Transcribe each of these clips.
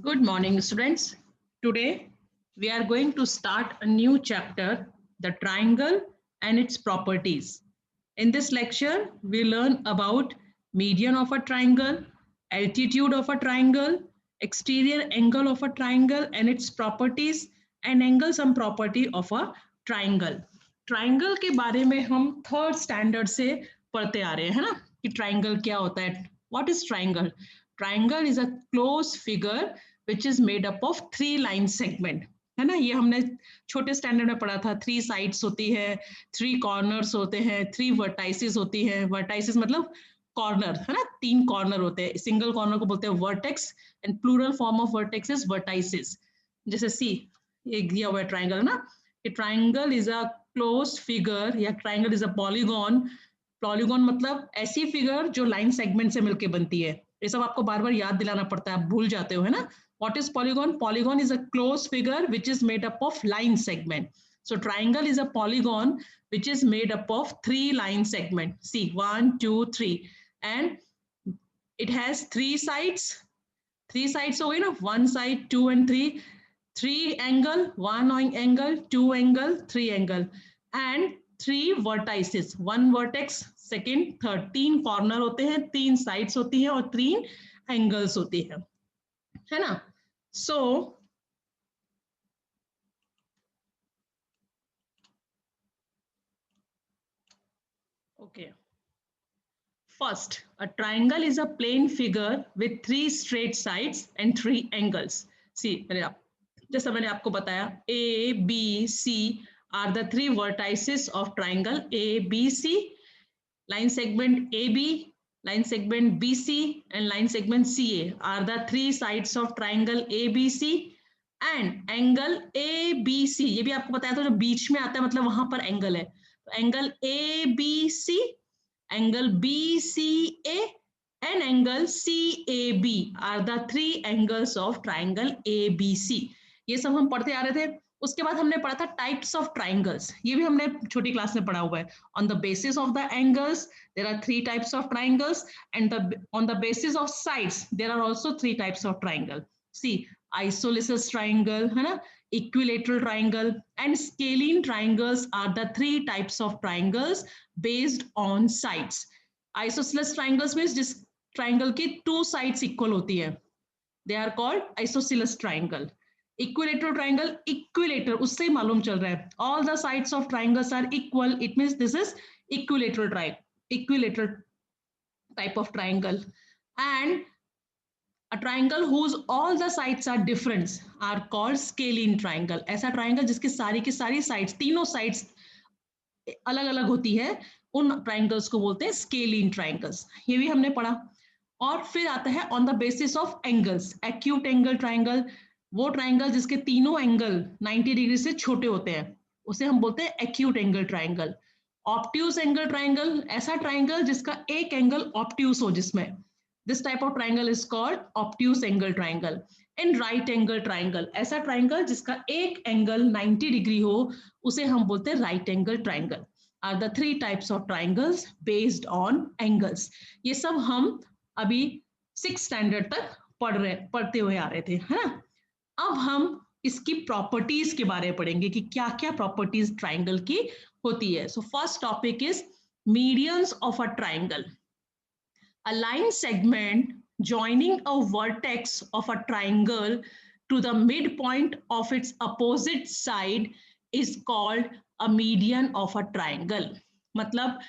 Good morning, students. Today we are going to start a new chapter, the triangle and its properties. In this lecture, we learn about median of a triangle, altitude of a triangle, exterior angle of a triangle and its properties, and angle sum property of a triangle. Triangle के बारे में हम third standard से पढ़ते आ रहे हैं, है ना, कि ट्राइंगल क्या होता है. What is triangle? Triangle is a close figure which is made up of 3 line segment, है ना. ये हमने छोटे स्टैंडर्ड में पढ़ा था. 3 साइड्स होती है, 3 कॉर्नर्स होते हैं, 3 वर्टाइसिस होती है. वर्टाइसिस मतलब कॉर्नर, है ना. 3 कॉर्नर होते हैं. सिंगल कॉर्नर को बोलते हैं vertex and plural form of vertex is vertices. जैसे सी, ये दिया हुआ है ट्राइंगल, है ना. Triangle is a close figure या triangle is a polygon. Polygon मतलब ऐसी फिगर जो लाइन सेगमेंट से मिलकर बनती है. ये सब आपको बार बार याद दिलाना पड़ता है, आप भूल जाते हो, है ना. What is polygon? Polygon is a closed figure which is made up of line segment. So triangle is a polygon which is made up of 3 line segment. See, 1, 2, 3, and it has 3 sides. 3 sides हो गई ना, 1 side, 2 and 3. 3 angle, 1 angle, 2 angle, 3 angle, and 3 vertices. 1 vertex, second, third. 3 corner होते हैं, 3 sides होती है और 3 angles होती है ना. So okay, first, a triangle is a plane figure with 3 straight sides and 3 angles. See, जैसा मैंने आपको बताया, A, B, C are the 3 vertices of triangle ABC. Line segment AB, line segment BC and line segment CA are the 3 sides of triangle ABC. And angle A B C, ये भी आपको बताया था, जो बीच में आता है मतलब वहां पर एंगल है. तो angle A B C, angle B C A and angle C A B are the 3 angles of triangle A B C. ये सब हम पढ़ते आ रहे थे. उसके बाद हमने पढ़ा था टाइप्स ऑफ ट्राइंगल्स. ये भी हमने छोटी क्लास में पढ़ा हुआ है. On the basis of the angles there are 3 types of triangles and on the basis of sides there are also 3 types of triangle. See, isosceles triangle, है ना, equilateral triangle and scalene triangles are the 3 types of triangles based on sides. Isosceles triangles means जिस triangle की 2 sides equal होती है, they are called isosceles triangle. Equilateral triangle, equilator उससे मालूम चल रहा है, all the sides of triangles are equal, it means this is equilateral triangle, equilateral type of triangle. And a triangle whose all the sides are different are called scalene triangle. ऐसा triangle जिसकी सारी की सारी sides, तीनों sides अलग अलग होती है, उन triangles को बोलते हैं scalene triangles. ये भी हमने पढ़ा. और फिर आता है on the basis of angles, acute angle triangle. वो triangle जिसके तीनों एंगल 90 डिग्री से छोटे होते हैं उसे हम बोलते हैं acute angle triangle. Obtuse angle triangle, ऐसा triangle जिसका एक एंगल obtuse हो, जिसमें this type of triangle is called obtuse angle triangle. And right angle triangle, ऐसा triangle जिसका एक एंगल 90 डिग्री हो उसे हम बोलते हैं right angle triangle. Are the 3 types of triangles based on angles. ये सब हम अभी 6th स्टैंडर्ड तक पढ़ते हुए आ रहे थे, है ना. अब हम इसकी प्रॉपर्टीज के बारे में पढ़ेंगे कि क्या क्या प्रॉपर्टीज ट्राइंगल की होती है. So first topic is medians of a triangle. A line segment joining a vertex of a triangle to the midpoint of its opposite side is called a median of a triangle. मतलब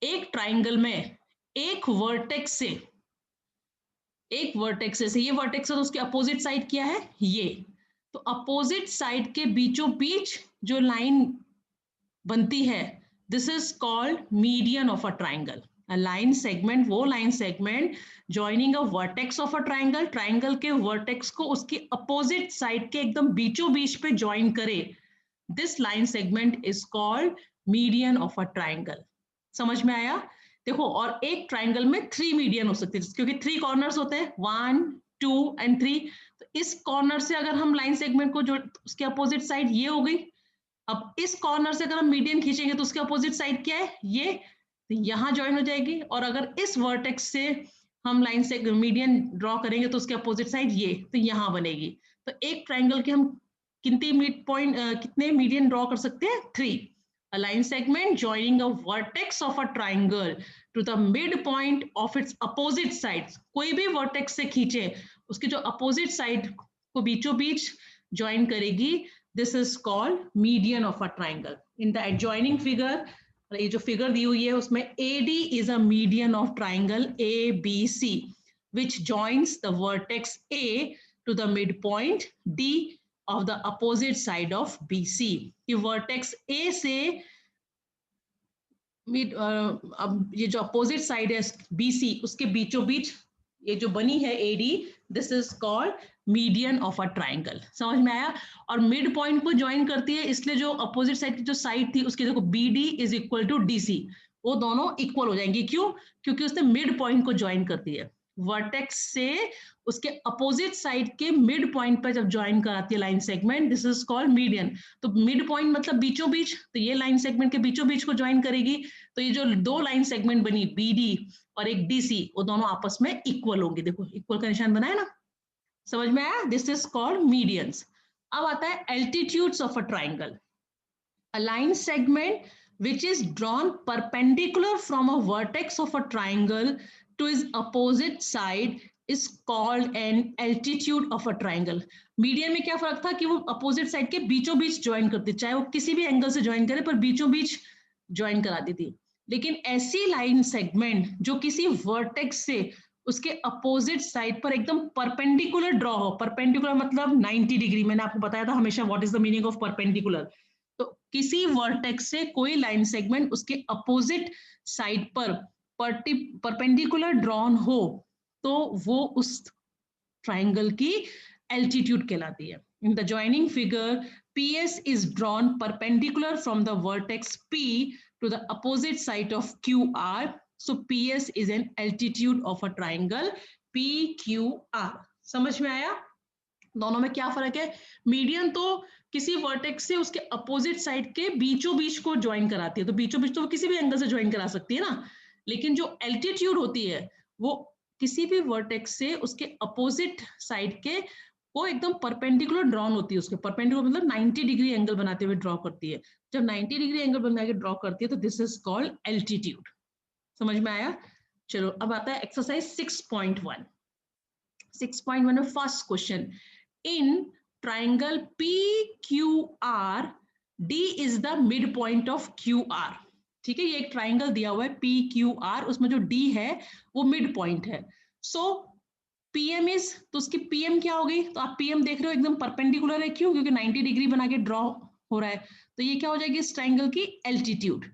एक triangle में एक vertex से, एक vertex से, ये vertex है तो उसके अपोजिट साइड क्या है, ये. तो अपोजिट साइड के बीचों बीच जो लाइन बनती है, this is called median of a triangle. A line segment, वो line segment joining a vertex of a triangle, triangle के vertex को उसकी opposite side के एकदम बीचों बीच पे join करे, this line segment is called median of a triangle. समझ में आया? देखो, और एक triangle में 3 median हो सकते हैं क्योंकि 3 corners होते हैं, 1, 2 and 3. तो इस corner से अगर हम line segment को जो उसके opposite side ये हो गई, अब इस corner से अगर हम median खींचेंगे तो उसके opposite side क्या है, ये, तो यहां ज्वाइन हो जाएगी. और अगर इस वर्टेक्स से हम लाइन से मीडियन ड्रॉ करेंगे तो उसके अपोजिट साइड ये, तो यहाँ बनेगी। तो एक ट्राइंगल के हम कितने मिड पॉइंट कितने मीडियन ड्रॉ कर सकते हैं? 3। A line segment joining a vertex of a triangle to the midpoint of its opposite sides. कोई भी vertex से खींचे उसके जो opposite side को बीचों बीच join करेगी, this is called median of a triangle. In the adjoining figure, ये जो फिगर दी हुई है उसमें AD is a median of triangle ABC which joins the vertex A to the midpoint D of the opposite side of BC. कि vertex A से अब ये जो अपोजिट साइड है BC उसके बीचों बीच ये जो बनी है AD, this is called median of a triangle. समझ में आया? और मिड पॉइंट को ज्वाइन करती है, इसलिए जो अपोजिट साइड की जो साइड थी उसकी देखो BD is equal to DC, वो दोनों इक्वल हो जाएंगी। क्यों? क्योंकि उसने मिड पॉइंट को ज्वाइन करती है। वर्टेक्स से उसके अपोजिट साइड के मिड पॉइंट पर जब ज्वाइन कराती है line segment, this is called median. तो मिड पॉइंट मतलब बीचों बीच, तो ये लाइन सेगमेंट के बीचों बीच को ज्वाइन करेगी। तो ये जो दो लाइन सेगमेंट बनी BD और एक DC, वो दोनों आपस में इक्वल होंगे। देखो इक्वल का निशान बनाया ना, समझ में आया? This is called medians. अब आता है altitudes of a triangle. A line segment which is drawn perpendicular from a vertex of a triangle to its opposite side is called an altitude of a triangle. Median में क्या फर्क था कि वो opposite side के बीचों बीच join करती, चाहे वो किसी भी एंगल से ज्वाइन करे पर बीचों बीच ज्वाइन कराती थी। लेकिन ऐसी लाइन सेगमेंट जो किसी वर्टेक्स से उसके अपोजिट साइड पर एकदम परपेंडिकुलर ड्रॉ हो, परपेंडिकुलर मतलब 90 डिग्री, मैंने आपको बताया था हमेशा what is the meaning of perpendicular. तो किसी वर्टेक्स से कोई लाइन सेगमेंट उसके अपोजिट साइड पर परपेंडिकुलर ड्रॉन हो तो वो उस ट्राइंगल की एल्टीट्यूड कहलाती है। In the joining figure PS is drawn perpendicular from the vertex P to the opposite side of QR. So PS is an altitude of a triangle PQR. समझ में आया? दोनों में क्या फर्क है? मीडियन तो किसी वर्टेक्स से उसके अपोजिट साइड के बीचों बीच को ज्वाइन कराती है, तो बीचों बीच तो वो किसी भी एंगल से ज्वाइन करा सकती है ना। लेकिन जो एल्टीट्यूड होती है वो किसी भी वर्टेक्स से उसके अपोजिट साइड के वो एकदम परपेंडिकुलर ड्रॉन होती है, उसके परपेंडिकुलर मतलब 90 डिग्री एंगल बनाते हुए ड्रॉ करती है। जब 90 डिग्री एंगल बना के ड्रॉ करती है तो दिस इज कॉल्ड एल्टीट्यूड। समझ में आया? चलो अब आता है एक्सरसाइज 6.1। 6.1 में first question, in triangle PQR D is the midpoint of QR। ठीक है, ये एक ट्राइंगल दिया हुआ है PQR, उसमें जो D है वो मिड पॉइंट है। सो PM इज, तो उसकी PM क्या हो गई? तो आप PM देख रहे हो एकदम परपेंडिकुलर है। क्यों? क्योंकि 90 डिग्री बना के ड्रॉ हो रहा है। तो ये क्या हो जाएगी इस ट्राइंगल की एल्टीट्यूड।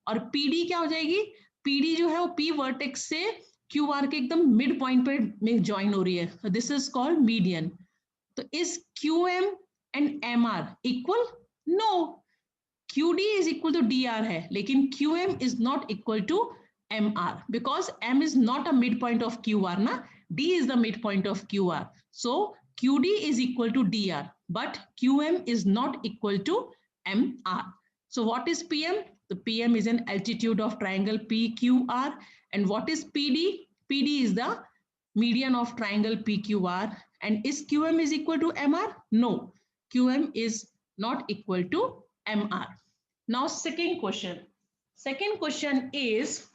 और PD क्या हो जाएगी? PD जो है वो P वर्टेक्स से QR के एकदम मिड पॉइंट पे में ज्वाइन हो रही है। This is called median. तो is QM and MR equal? No, QD is equal to DR है, लेकिन QM is not equal to MR because M is not a midpoint of QR ना, D is the midpoint of QR. So QD is equal to DR, but QM is not equal to MR. So what is PM? The PM is an altitude of triangle PQR. And what is PD? PD is the median of triangle PQR. And is QM is equal to MR? No, QM is not equal to MR. Now second question. Second question is,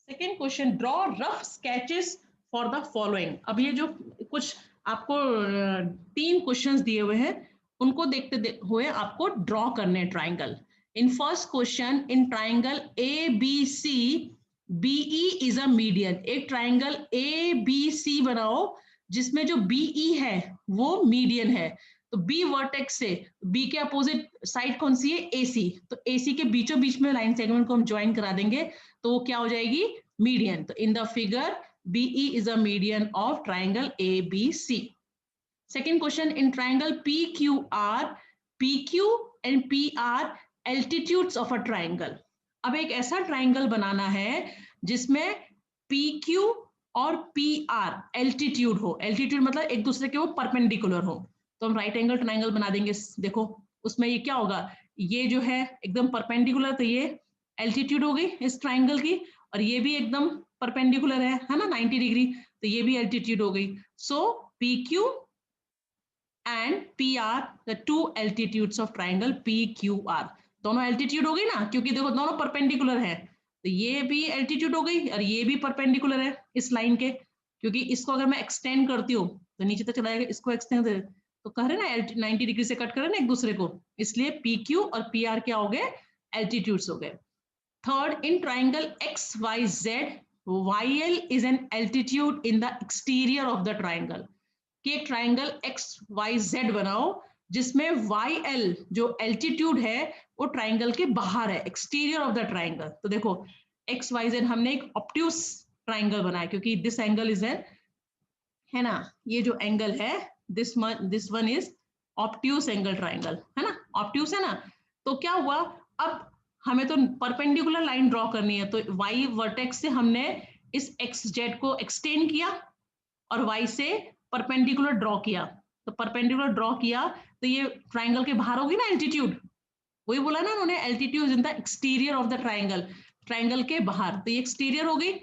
second question, draw rough sketches for the following. अब ये जो कुछ आपको 3 questions दिए हुए हैं उनको देखते हुए आपको ड्रॉ करने triangle. In first question, in triangle ABC BE is a median. एक ट्राइंगल ABC बनाओ जिसमें जो BE है वो मीडियन है। तो B वर्टेक्स से B के अपोजिट साइड कौन सी है? AC। तो AC के बीचों बीच में लाइन सेगमेंट को हम ज्वाइन करा देंगे तो वो क्या हो जाएगी? मीडियन। तो in the figure BE is a median of triangle ABC. Second question, in triangle PQR, PQ and PR altitudes of a triangle. अब एक ऐसा ट्राइंगल बनाना है जिसमें PQ और PR एल्टीट्यूड हो। एल्टीट्यूड मतलब एक दूसरे के वो परपेंडिकुलर हो। तो हम राइट एंगल ट्राइंगल बना देंगे। देखो उसमें ये क्या होगा? ये जो है एकदम परपेंडिकुलर, तो ये एल्टीट्यूड हो गई इस ट्राइंगल की, और ये भी एकदम परपेंडिकुलर है ना 90 डिग्री, तो ये भी एल्टीट्यूड हो गई. So P Q and P R the two altitudes of triangle P Q R. दोनों एल्टीट्यूड हो गई ना, क्योंकि देखो दोनों परपेंडिकुलर है, तो ये भी एल्टीट्यूड हो गई और ये भी परपेंडिकुलर है इस लाइन के, क्योंकि इसको अगर मैं एक्सटेंड करती हूँ तो नीचे तक चला जाएगा, इसको एक्सटेंड तो कह रहे ना 90 डिग्री से कट कर रहे ना एक दूसरे को, इसलिए पी क्यू और पी आर क्या हो गए, एल्टीट्यूड्स हो गए. Third, in triangle X Y Z YL is an altitude in the exterior of the triangle. कि एक ट्राइंगल एक्स वाई जेड बनाओ जिसमें YL जो एल्टीट्यूड है वो ट्राइंगल के बाहर है, एक्सटीरियर ऑफ द ट्राइंगल. तो देखो एक्स वाई जेड हमने एक ऑब्ट्यूस ट्राइंगल बनाया, क्योंकि दिस एंगल इज है ना, ये जो एंगल है this one is obtuse angle triangle, है ना, ऑब्ट्यूस है ना. तो क्या हुआ, अब हमें तो परपेंडिकुलर लाइन ड्रॉ करनी है, तो वाई वर्टेक्स से हमने इस एक्स जेड को एक्सटेंड किया और वाई से परपेंडिकुलर ड्रॉ किया. तो परपेंडिकुलर ड्रॉ किया तो ये ट्राइंगल के बाहर होगी ना एल्टीट्यूड, वही बोला ना उन्होंने, altitude in the exterior of the triangle, triangle के बाहर, तो ये एक्सटीरियर हो गई.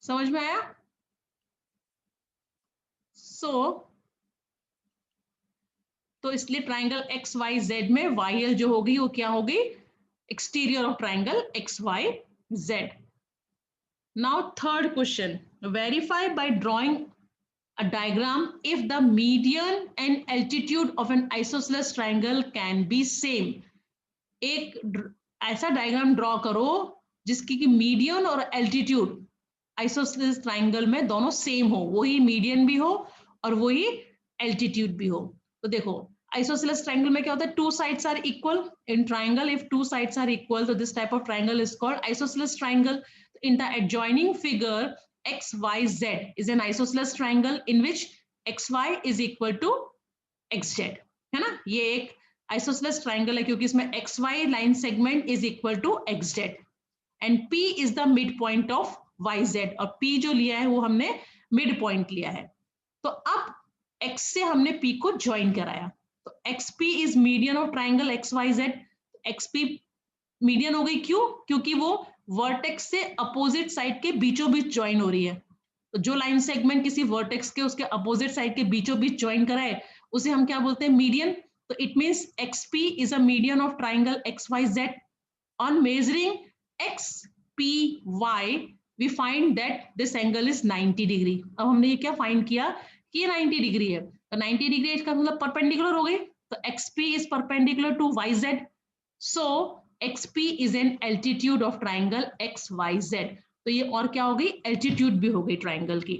समझ में आया? तो इसलिए ट्राइंगल एक्स वाई जेड में YL जो होगी वो क्या होगी, exterior of triangle X Y Z. Now third question, verify by drawing a diagram if the median and altitude of an isosceles triangle can be same. एक ऐसा diagram draw करो जिसकी की मीडियन और एल्टीट्यूड आइसोसेलेस ट्राइंगल में दोनों same हो, वही मीडियन भी हो और वही एल्टीट्यूड भी हो. तो देखो आइसोसेलेस ट्राइंगल में क्या होता है, two sides are equal. In triangle if two sides are equal, तो this type of triangle is called isosceles triangle. In the adjoining figure XYZ is an isosceles triangle in which XY is equal to XZ, है ना. ये एक isosceles triangle है क्योंकि इसमें XY line segment is equal to XZ and P is the midpoint of YZ, और P जो लिया है वो हमने midpoint लिया है. तो अब X से हमने P को join कराया, तो XP is median of triangle XYZ. XP median हो गई, क्यों, क्योंकि वो वर्टेक्स से अपोजिट साइड के बीचों बीच ज्वाइन हो रही है. तो जो लाइन सेगमेंट किसी वर्टेक्स के उसके अपोजिट साइड के बीचों बीच ज्वाइन कराए उसे हम क्या बोलते हैं, मीडियन. तो it means XP is a median of triangle XYZ. On measuring XPY we find that this angle is 90 degree. अब हमने ये क्या फाइंड किया कि ये 90 डिग्री है, तो 90 डिग्री इसका मतलब परपेंडिकुलर हो गई, तो XP is perpendicular to YZ. So XP is an altitude of triangle XYZ. तो ये और क्या हो गई, एल्टीट्यूड भी हो गई ट्राइंगल की.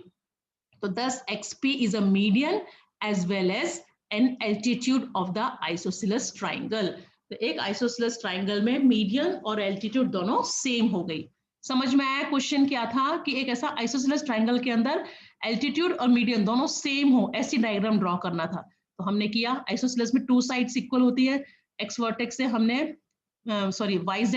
तो thus XP is a median as well as an altitude of the isosceles triangle. तो एक आइसोसेलेस ट्राइंगल में मीडियन और एल्टीट्यूड दोनों सेम हो गई. समझ में आया क्वेश्चन क्या था, कि एक ऐसा आइसोसेलेस ट्राइंगल के अंदर एल्टीट्यूड और मीडियन दोनों सेम हो, ऐसी डायग्राम ड्रॉ करना था. तो हमने किया, आइसोसेलेस में टू साइड्स इक्वल होती है, एक्स वर्टेक्स से हमने YZ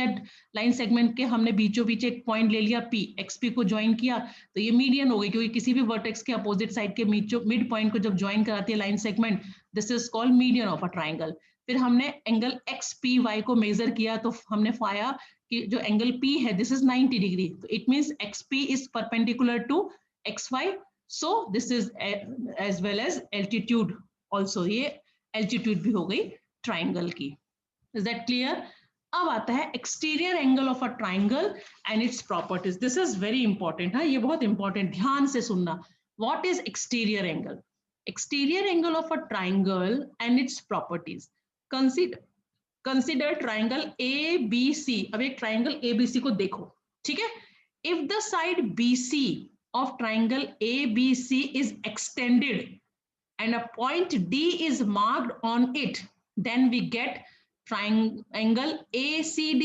लाइन सेगमेंट के हमने बीचों बीच एक पॉइंट ले लिया P, XP को ज्वाइन किया, तो ये मीडियन हो गई, क्योंकि किसी भी वर्टेक्स के अपोजिट साइड के मिड पॉइंट को जब ज्वाइन कराती है line segment, this is called median of a triangle. फिर हमने एंगल XPY को मेजर किया, तो हमने पाया कि जो एंगल P है दिस इज 90 डिग्री. तो it means XP is perpendicular to XY, so this is as well as altitude also, ये एल्टीट्यूड भी हो गई ट्राइंगल की. Is that clear? अब आता है exterior angle of a triangle and its properties. This is very important, है ये बहुत इंपॉर्टेंट, ध्यान से सुनना. What is exterior angle? Exterior angle of a triangle and its properties. Consider triangle ABC. अब एक ट्राइंगल ABC को देखो, ठीक है. If the side BC of triangle ABC is extended and a point D is marked on it, then we get triangle ACD.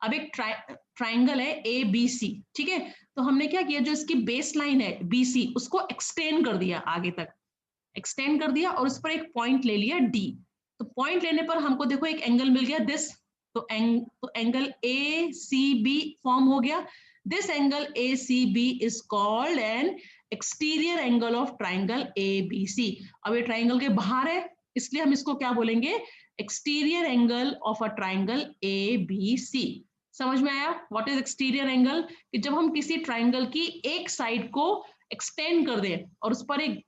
अब एक triangle है ABC, ठीक है. तो हमने क्या किया, जो इसकी बेस लाइन है BC उसको एक्सटेंड कर दिया, आगे तक एक्सटेंड कर दिया और उस पर एक पॉइंट ले लिया D. तो पॉइंट लेने पर हमको देखो एक एंगल मिल गया दिस, तो एंगल ACB फॉर्म हो गया. This angle ACB is called an exterior angle of triangle ABC. अब ये ट्राइंगल के बाहर है, इसलिए हम इसको क्या बोलेंगे, exterior angle of a triangle ABC। समझ में आया व्हाट इज एक्सटीरियर एंगल? कि जब हम किसी ट्राइंगल की एक साइड को एक्सटेंड कर दें और उस पर एक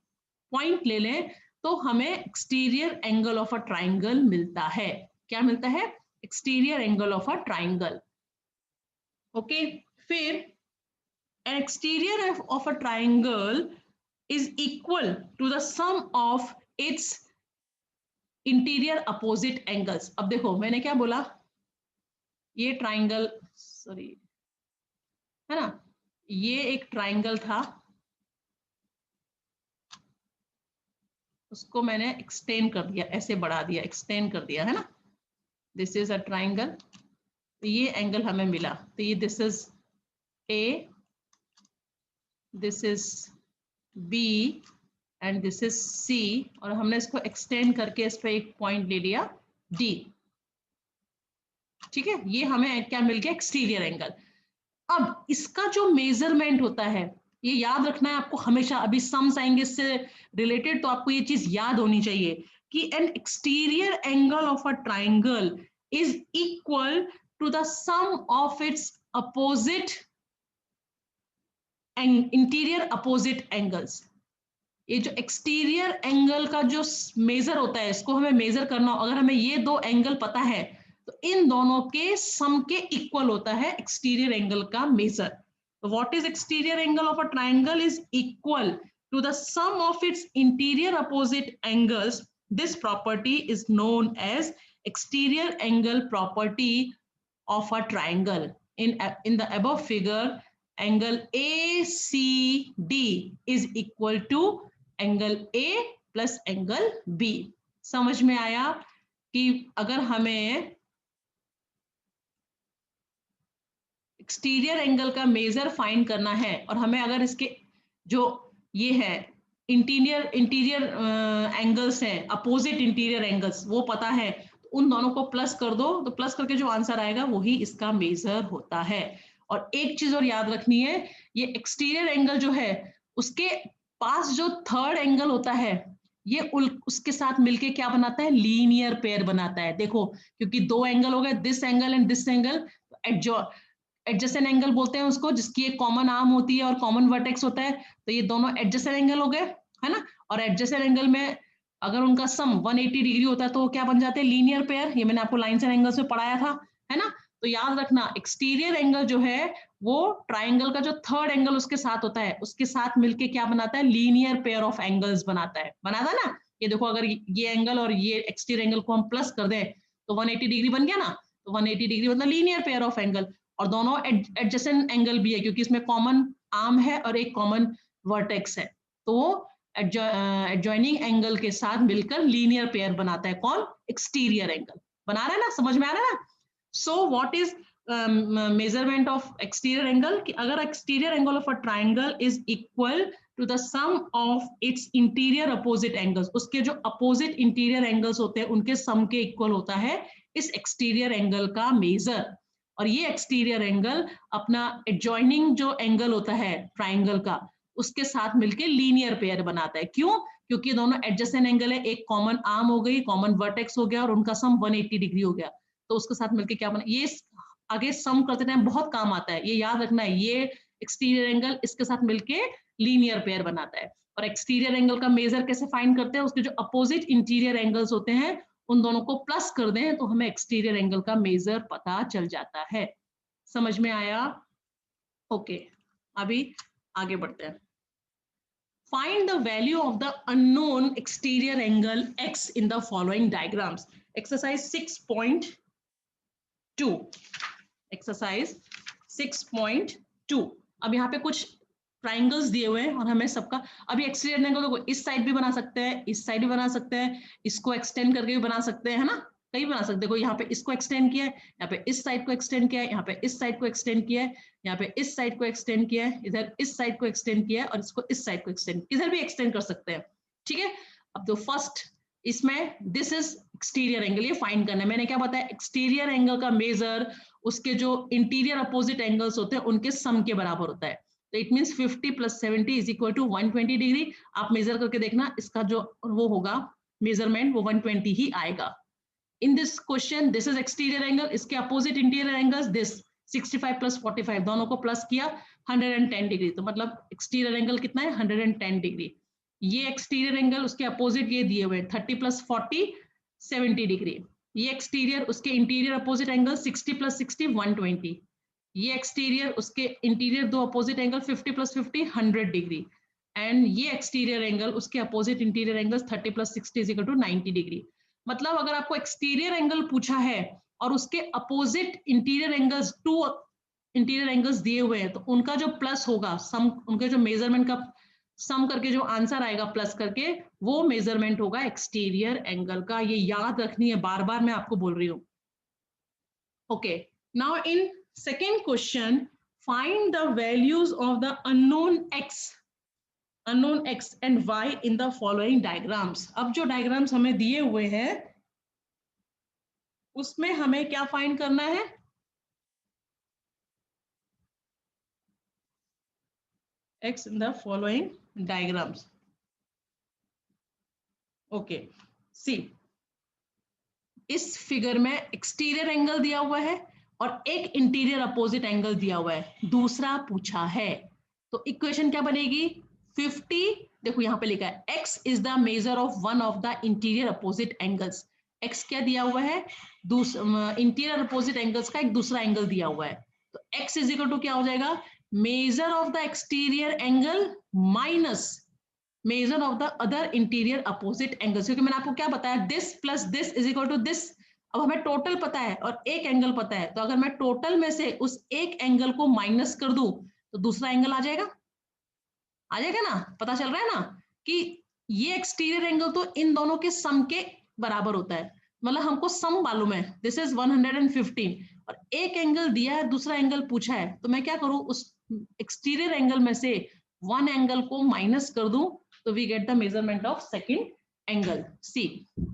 पॉइंट ले लें तो हमें exterior angle of a triangle मिलता है। क्या मिलता है? Exterior angle of a triangle. Okay, फिर an exterior of a triangle is equal to the sum of its interior opposite angles। अब देखो मैंने क्या बोला, ये ट्राइंगल, सॉरी, है ना, ये एक ट्राइंगल था, उसको मैंने एक्सटेंड कर दिया, ऐसे बढ़ा दिया, एक्सटेंड कर दिया, है ना। दिस इज अ ट्राइंगल, तो ये एंगल हमें मिला, तो ये this is A, this is B and this is C, और हमने इसको एक्सटेंड करके इस पे एक पॉइंट ले लिया D। ठीक है, ये हमें क्या मिल गया? Exterior angle. अब इसका जो मेजरमेंट होता है, ये याद रखना है आपको हमेशा, अभी सम्स आएंगे इससे रिलेटेड, तो आपको ये चीज याद होनी चाहिए कि an exterior angle of a triangle is equal to the sum of its opposite interior opposite angles. ये जो एक्सटीरियर एंगल का जो मेजर होता है, इसको हमें मेजर करना, अगर हमें ये दो एंगल पता है तो इन दोनों के सम के इक्वल होता है एक्सटीरियर एंगल का measure. What is exterior angle of a triangle? Is equal to the sum of its interior opposite angles. This property is known as exterior angle property of a triangle. In the above figure, angle ACD is equal to angle A plus angle B। समझ में आया कि अगर हमें exterior angle का measure find करना है और हमें अगर इसके जो ये है इंटीरियर एंगल्स हैं, अपोजिट इंटीरियर एंगल्स, वो पता है, उन दोनों को प्लस कर दो, तो प्लस करके जो आंसर आएगा वही इसका मेजर होता है। और एक चीज और याद रखनी है, ये एक्सटीरियर एंगल जो है उसके पास जो थर्ड एंगल होता है, ये उसके साथ मिलके क्या बनाता है? लीनियर पेयर बनाता है। देखो, क्योंकि दो एंगल हो गए, this angle and this angle, adjacent angle बोलते हैं उसको, जिसकी एक कॉमन आर्म होती है और कॉमन वर्टेक्स होता है, तो ये दोनों एडजेसेंट एंगल हो गए, है ना। और एडजेसेंट एंगल में अगर उनका सम 180 डिग्री होता है तो क्या बन जाते हैं? Linear pair. ये मैंने आपको लाइन्स एंड एंगल्स में पढ़ाया था, है ना। तो याद रखना, एक्सटीरियर एंगल जो है वो ट्राइंगल का जो थर्ड एंगल उसके साथ होता है, उसके साथ मिलके क्या बनाता है? लीनियर पेयर ऑफ एंगल्स बनाता है, बनाता ना। ये देखो, अगर ये एंगल और ये एक्सटीरियर एंगल को हम प्लस कर दें तो 180 डिग्री बन गया ना। तो 180 डिग्री मतलब लीनियर पेयर ऑफ एंगल, और दोनों एडजेसेंट एंगल भी है क्योंकि इसमें कॉमन आर्म है और एक कॉमन वर्टेक्स है, तो एडजॉइनिंग एंगल के साथ मिलकर लीनियर पेयर बनाता है। कौन? Exterior angle. बना रहा है ना, समझ में आ रहा है ना। So what is measurement of exterior angle? कि अगर exterior angle of a triangle is equal to the sum of its interior opposite angles, उसके जो अपोजिट इंटीरियर एंगल्स होते हैं उनके सम के इक्वल होता है इस एक्सटीरियर एंगल का मेजर। और ये एक्सटीरियर एंगल अपना एडजॉइनिंग जो एंगल होता है ट्राइंगल का, उसके साथ मिलके लीनियर पेयर बनाता है। क्यों? क्योंकि दोनों एडजेसेंट एंगल है, एक कॉमन आर्म हो गई, कॉमन वर्टेक्स हो गया और उनका सम 180 डिग्री हो गया, तो उसके साथ मिलके क्या बना। ये आगे सम करते टाइम बहुत काम आता है, ये याद रखना है। ये एक्सटीरियर एंगल इसके साथ मिलके लीनियर पेयर बनाता है। और एक्सटीरियर एंगल का मेजर कैसे फाइंड करते हैं? उसके जो अपोजिट इंटीरियर एंगल्स होते हैं उन दोनों को प्लस कर दें तो हमें एक्सटीरियर एंगल का मेजर पता चल जाता है। समझ में आया? ओके, अभी आगे बढ़ते हैं। Find the value of the unknown exterior angle x in the following diagrams. Exercise 6.2. Exercise 6.2. अब यहाँ पे कुछ ट्राइंगल्स दिए हुए हैं और हमें सबका अभी एक्सटीरियर एंगल को इस साइड भी बना सकते हैं, इस साइड भी बना सकते हैं, इसको एक्सटेंड करके भी बना सकते हैं, है ना। कहीं बना सकते हैं। देखो, यहाँ पे इसको एक्सटेंड किया है, यहाँ पे इस साइड को एक्सटेंड किया है, यहाँ पे इस साइड को एक्सटेंड किया है, यहाँ पे इस साइड को एक्सटेंड किया है, इधर इस साइड को एक्सटेंड किया है और इसको इस साइड को एक्सटेंड, इधर भी एक्सटेंड कर सकते हैं। ठीक है, अब तो फर्स्ट इसमें दिस इज एक्सटीरियर एंगल, ये फाइंड करना है। मैंने क्या बताया? एक्सटीरियर एंगल का मेजर उसके जो इंटीरियर अपोजिट एंगल्स होते हैं उनके सम के बराबर होता है। तो it means 50 + 70 is equal to 120 degree. आप मेजर करके देखना, इसका जो वो होगा मेजरमेंट वो 120 ही आएगा। In this question this is exterior angle, इसके opposite interior angles this 65 plus 45 दोनों को प्लस किया 110 डिग्री, तो मतलब एक्सटीरियर एंगल कितना है 110 डिग्री। ये एक्सटीरियर एंगल उसके अपोजिट ये दिए हुए 30 प्लस 40 70 डिग्री। ये एक्सटीरियर उसके इंटीरियर अपोजिट एंगल 60 प्लस 60 120। ये एक्सटीरियर उसके इंटीरियर दो opposite angle 50 plus 50 100 degree. And ये एक्सटीरियर एंगल उसके opposite interior angles 30 plus 60 is equal to 90 degree. मतलब अगर आपको एक्सटीरियर एंगल पूछा है और उसके opposite interior angles two interior angles दिए हुए हैं, तो उनका जो प्लस होगा सम, उनके जो मेजरमेंट का सम करके जो आंसर आएगा प्लस करके, वो मेजरमेंट होगा एक्सटीरियर एंगल का। ये याद रखनी है, बार बार मैं आपको बोल रही हूँ। Okay, now in second question, find the values of the unknown x and y in the following diagrams। अब जो डायग्राम्स हमें दिए हुए हैं उसमें हमें क्या फाइंड करना है, x in the following diagrams। Okay, see इस फिगर में एक्सटीरियर एंगल दिया हुआ है और एक इंटीरियर अपोजिट एंगल दिया हुआ है, दूसरा पूछा है। तो इक्वेशन क्या बनेगी 50, देखो यहां पे लिखा है x is the measure of one of the interior opposite angles. x क्या दिया हुआ है, इंटीरियर अपोजिट एंगल्स का एक दूसरा एंगल दिया हुआ है। तो x इज इक्वल टू क्या हो जाएगा, measure of the exterior angle minus measure of the other interior opposite angles. क्योंकि मैंने आपको क्या बताया, this plus this is equal to this. अब हमें टोटल पता है और एक एंगल पता है, तो अगर मैं टोटल में से उस एक एंगल को माइनस कर दूं तो दूसरा एंगल आ जाएगा ना। पता चल रहा है ना कि ये एक्सटीरियर एंगल तो इन दोनों के सम के बराबर होता है। मतलब हमको सम मालूम है, दिस इज 115 और एक एंगल दिया है, दूसरा एंगल पूछा है, तो मैं क्या करूं, उस एक्सटीरियर एंगल में से वन एंगल को माइनस कर दूं, तो we get the measurement of second angle. See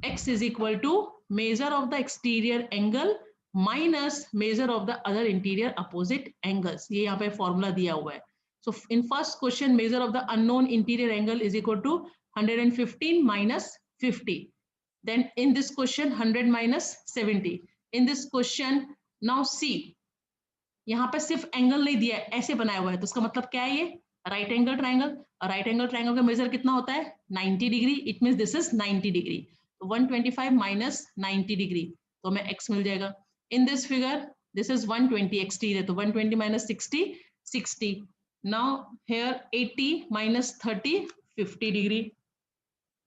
x is equal to measure of the exterior angle minus measure of the other interior opposite angles. ये यहाँ पे फॉर्मूला दिया हुआ है। So in first question, measure of the unknown interior angle is equal to 115 minus 50. Then in this question 100 minus 70. In this question now see, यहाँ पे सिर्फ angle नहीं दिया है, ऐसे बनाया हुआ है, तो इसका मतलब क्या है, ये right angle triangle. Right angle triangle का मेजर कितना होता है 90 degree. It means this is 90 degree. तो 125 माइनस 90 डिग्री, तो हमें x मिल जाएगा। इन this figure this is 120 exterior, तो 120 minus 60 60। Now here 80 minus 30 50 degree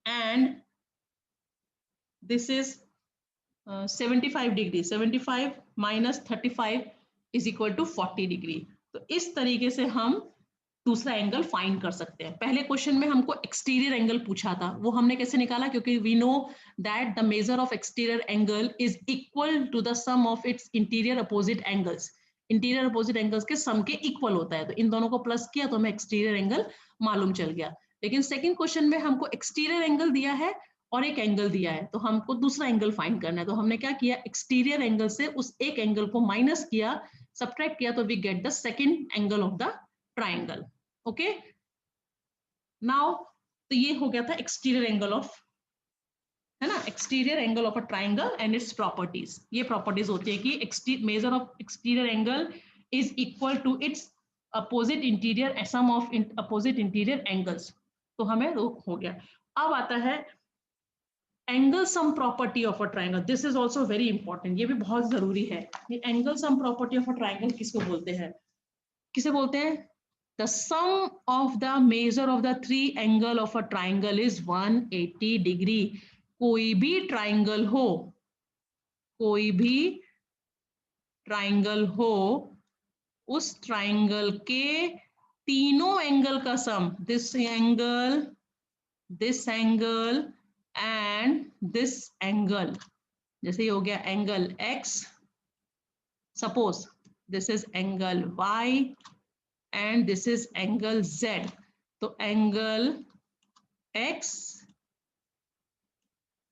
and this is 75 degree। 75 minus 35 is equal to 40 degree। तो इस तरीके से हम दूसरा एंगल फाइंड कर सकते हैं। पहले क्वेश्चन में हमको एक्सटीरियर एंगल पूछा था, वो हमने कैसे निकाला, क्योंकि we know that the measure of exterior angle is equal to the sum of its interior opposite angles. Interior opposite angles के सम के इक्वल होता है, तो इन दोनों को प्लस किया तो हमें एक्सटीरियर एंगल मालूम चल गया। लेकिन सेकंड क्वेश्चन में हमको एक्सटीरियर एंगल दिया है और एक एंगल दिया है, तो हमको दूसरा एंगल फाइंड करना है। तो हमने क्या किया, एक्सटीरियर एंगल से उस एक एंगल को माइनस किया, सब्ट्रैक्ट किया, तो we get the second angle of the triangle. Okay, now तो ये हो गया था एक्सटीरियर एंगल ऑफ, है ना, exterior angle of a triangle and its properties. ये प्रॉपर्टीज होती है कि measure of exterior angle is equal to its opposite interior sum of opposite interior angles. तो हमें हो गया। अब आता है angle sum property of a triangle. This is also very important, ये भी बहुत जरूरी है। ये angle sum property of a triangle किसको बोलते हैं, किसे बोलते हैं, the sum of the measure of the three angle of a triangle is 180 degree। कोई भी ट्राइंगल हो, कोई भी ट्राइंगल हो, उस ट्राइंगल के तीनों एंगल का sum, this angle and this angle, जैसे ये हो गया angle x, suppose this is angle y and this is angle Z। तो angle X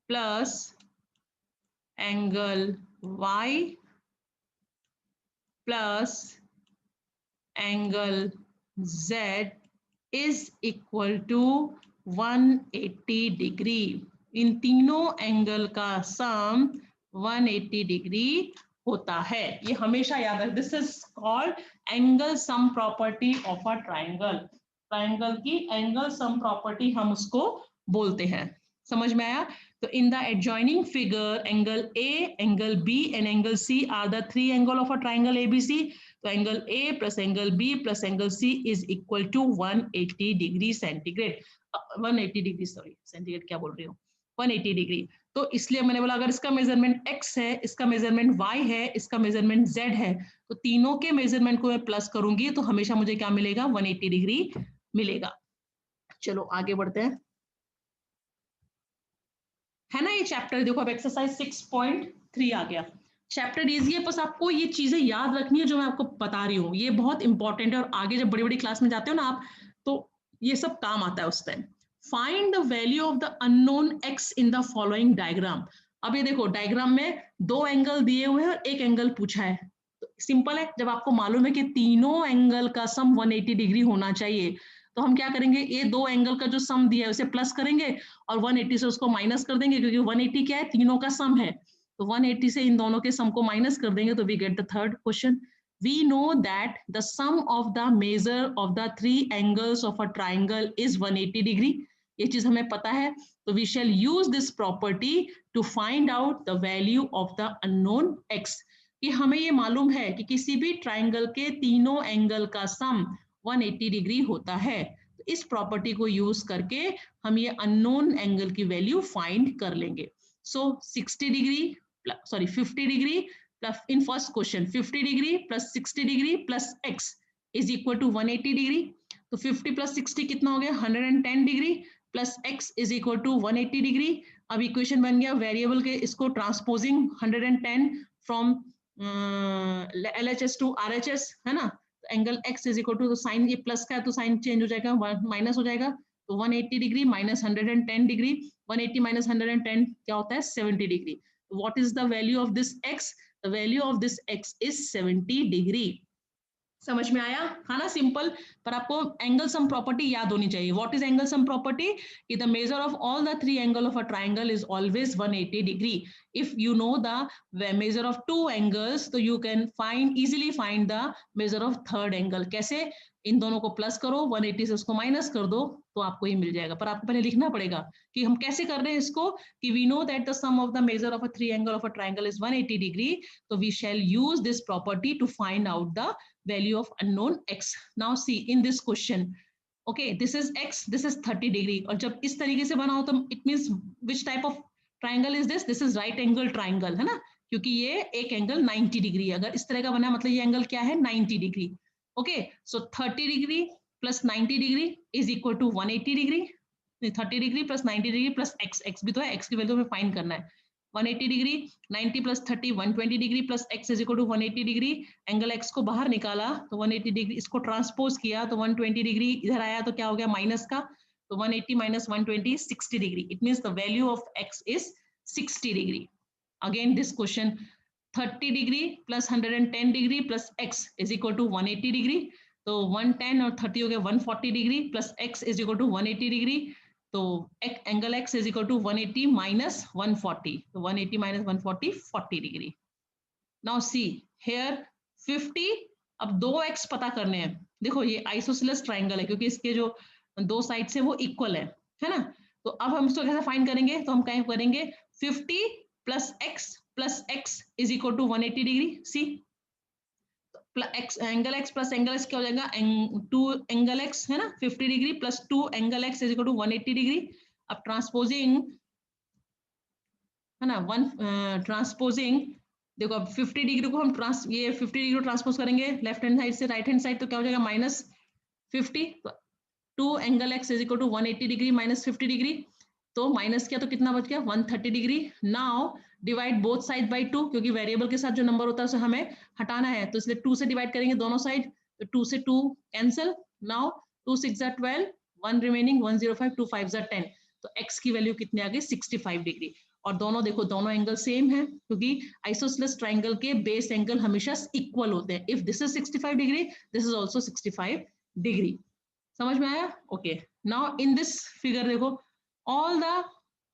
plus angle Y plus angle Z is equal to 180 degree. इन तीनों angle का सम 180 degree होता है। ये हमेशा याद रख, this is called angle sum property of a triangle. Triangle की एंगल सम प्रॉपर्टी हम उसको बोलते हैं। समझ में आया? तो in the adjoining figure angle A, angle B and angle C are the three angle of a triangle ABC. तो angle A plus angle B plus angle C is equal to 180 degree centigrade. 180 degree, sorry centigrade क्या बोल रही हूँ, 180 degree. तो इसलिए मैंने बोला अगर इसका मेजरमेंट x है, इसका मेजरमेंट y है, इसका मेजरमेंट z है, तो तीनों के मेजरमेंट को मैं प्लस करूंगी तो हमेशा मुझे क्या मिलेगा, 180 डिग्री मिलेगा। चलो आगे बढ़ते हैं, है ना ये चैप्टर। देखो अब एक्सरसाइज 6.3 आ गया। चैप्टर इजी है, बस आपको ये चीजें याद रखनी है जो मैं आपको बता रही हूँ, ये बहुत इंपॉर्टेंट है और आगे जब बड़ी बड़ी क्लास में जाते हो ना आप, तो ये सब काम आता है उस time. Find the value of the unknown x in the following diagram. अब ये देखो डायग्राम में दो एंगल दिए हुए हैं और एक एंगल पूछा है। तो सिंपल है, जब आपको मालूम है कि तीनों एंगल का सम 180 डिग्री होना चाहिए, तो हम क्या करेंगे, ये दो एंगल का जो सम दिया है उसे प्लस करेंगे और 180 से उसको माइनस कर देंगे, क्योंकि 180 क्या है, तीनों का सम है। तो 180 से इन दोनों के सम को माइनस कर देंगे तो we get the third question. We know that the sum of the measure of the three angles of a triangle is 180 degree. ये चीज हमें पता है, तो we shall use this property to find out the value of the unknown x. कि हमें ये मालूम है कि किसी भी ट्राइंगल के तीनों एंगल का सम 180 डिग्री होता है। तो इस प्रॉपर्टी को यूज करके हम ये अननोन एंगल की वैल्यू फाइंड कर लेंगे। So 60 degree, sorry 50 degree plus, in first question 50 degree plus 60 degree plus x is equal to 180 degree. तो 50 प्लस 60 कितना हो गया, 110 degree plus x is equal to 180 degree. अब इक्वेशन बन गया वेरिएबल के, इसको transposing 110 from LHS to RHS, है ना। Angle x is equal to, sign ये प्लस का है तो साइन चेंज हो जाएगा, माइनस हो जाएगा। तो 180 डिग्री माइनस 110 डिग्री, 180 माइनस 110 क्या होता है, 70 degree. What is the value of this x? The value of this x is 70 degree. समझ में आया, है ना, सिंपल। पर आपको एंगल सम प्रॉपर्टी याद होनी चाहिए। What is angle sum property? कि the measure of all the three angle of a triangle is always 180 degree. If you know the measure of two angles, तो you can find easily find the measure of third angle. कैसे? इन दोनों को plus करो, 180 से उसको minus कर दो, तो आपको ये मिल जाएगा। पर आपको पहले लिखना पड़ेगा कि हम कैसे कर रहे हैं इसको, कि we know that the sum of the measure of a three angle of a triangle is 180 degree, तो we shall use this property to find out the value of unknown x. Now see in this question, okay, this is x, this is 30 degree, और जब इस तरीके से बना हो तो it means which type of triangle is this? This is right angle triangle, है ना, क्योंकि ये एक एंगल 90 डिग्री है। अगर इस तरह का बना मतलब ये एंगल क्या है, 90 degree. Okay, so 30 degree plus 90 degree is equal to 180 degree. 30 degree plus 90 degree plus x भी तो है, x की वैल्यू हमें फाइंड करना है। 180 degree, 90 plus 30 120 degree plus x is equal to 180 degree. Angle x को बाहर निकाला तो 180 डिग्री, इसको ट्रांसपोज किया तो 120 डिग्री इधर आया तो क्या हो गया, माइनस का। तो 180 minus 120 60 degree. It means the value of x is 60 degree. Again this question, 30 degree plus 110 degree plus x is equal to 180 degree. तो 110 और 30 हो गया 140 degree plus x is equal to 180 degree. तो angle x is equal to 180 minus 140, तो 180 minus 140 40 degree. Now see here 50, अब दो x पता करने हैं। देखो ये आइसोसेलेस ट्राइंगल है क्योंकि इसके जो दो साइड से वो इक्वल है ना। तो अब हम इसको कैसे फाइंड करेंगे, तो हम क्या करेंगे, 50 plus x is equal to 180 degree. See angle x plus angle x क्या हो जाएगा, 2 एंगल x, है ना, 50 degree plus 2 angle x is equal to 180 degree. अब ट्रांसपोजिंग, है ना, ट्रांसपोजिंग, देखो अब 50 डिग्री को हम ये 50 डिग्री को ट्रांसपोज करेंगे लेफ्ट हैंड साइड से राइट हैंड साइड, तो क्या हो जाएगा, minus 50। 2 angle x is equal to 180 degree minus 50 degree, तो माइनस किया तो कितना बच गया, 130 degree. Now divide both side by 2, क्योंकि वेरिएबल के साथ जो नंबर होता है उसे हमें हटाना है, तो इसलिए 2 से डिवाइड करेंगे दोनों साइड, तो 2 से 2 कैंसिल। नाउ 2 6 12, 1 रिमेनिंग, 105, 2 5 10, तो x की वैल्यू कितनी आ गई, 65 डिग्री। और दोनों देखो दोनों एंगल सेम है, क्योंकि आइसोसेलेस ट्राइंगल के बेस एंगल हमेशा इक्वल होते हैं। If this is 65 degree, this is also 65 degree. समझ में आया? Okay, now in this figure देखो, all the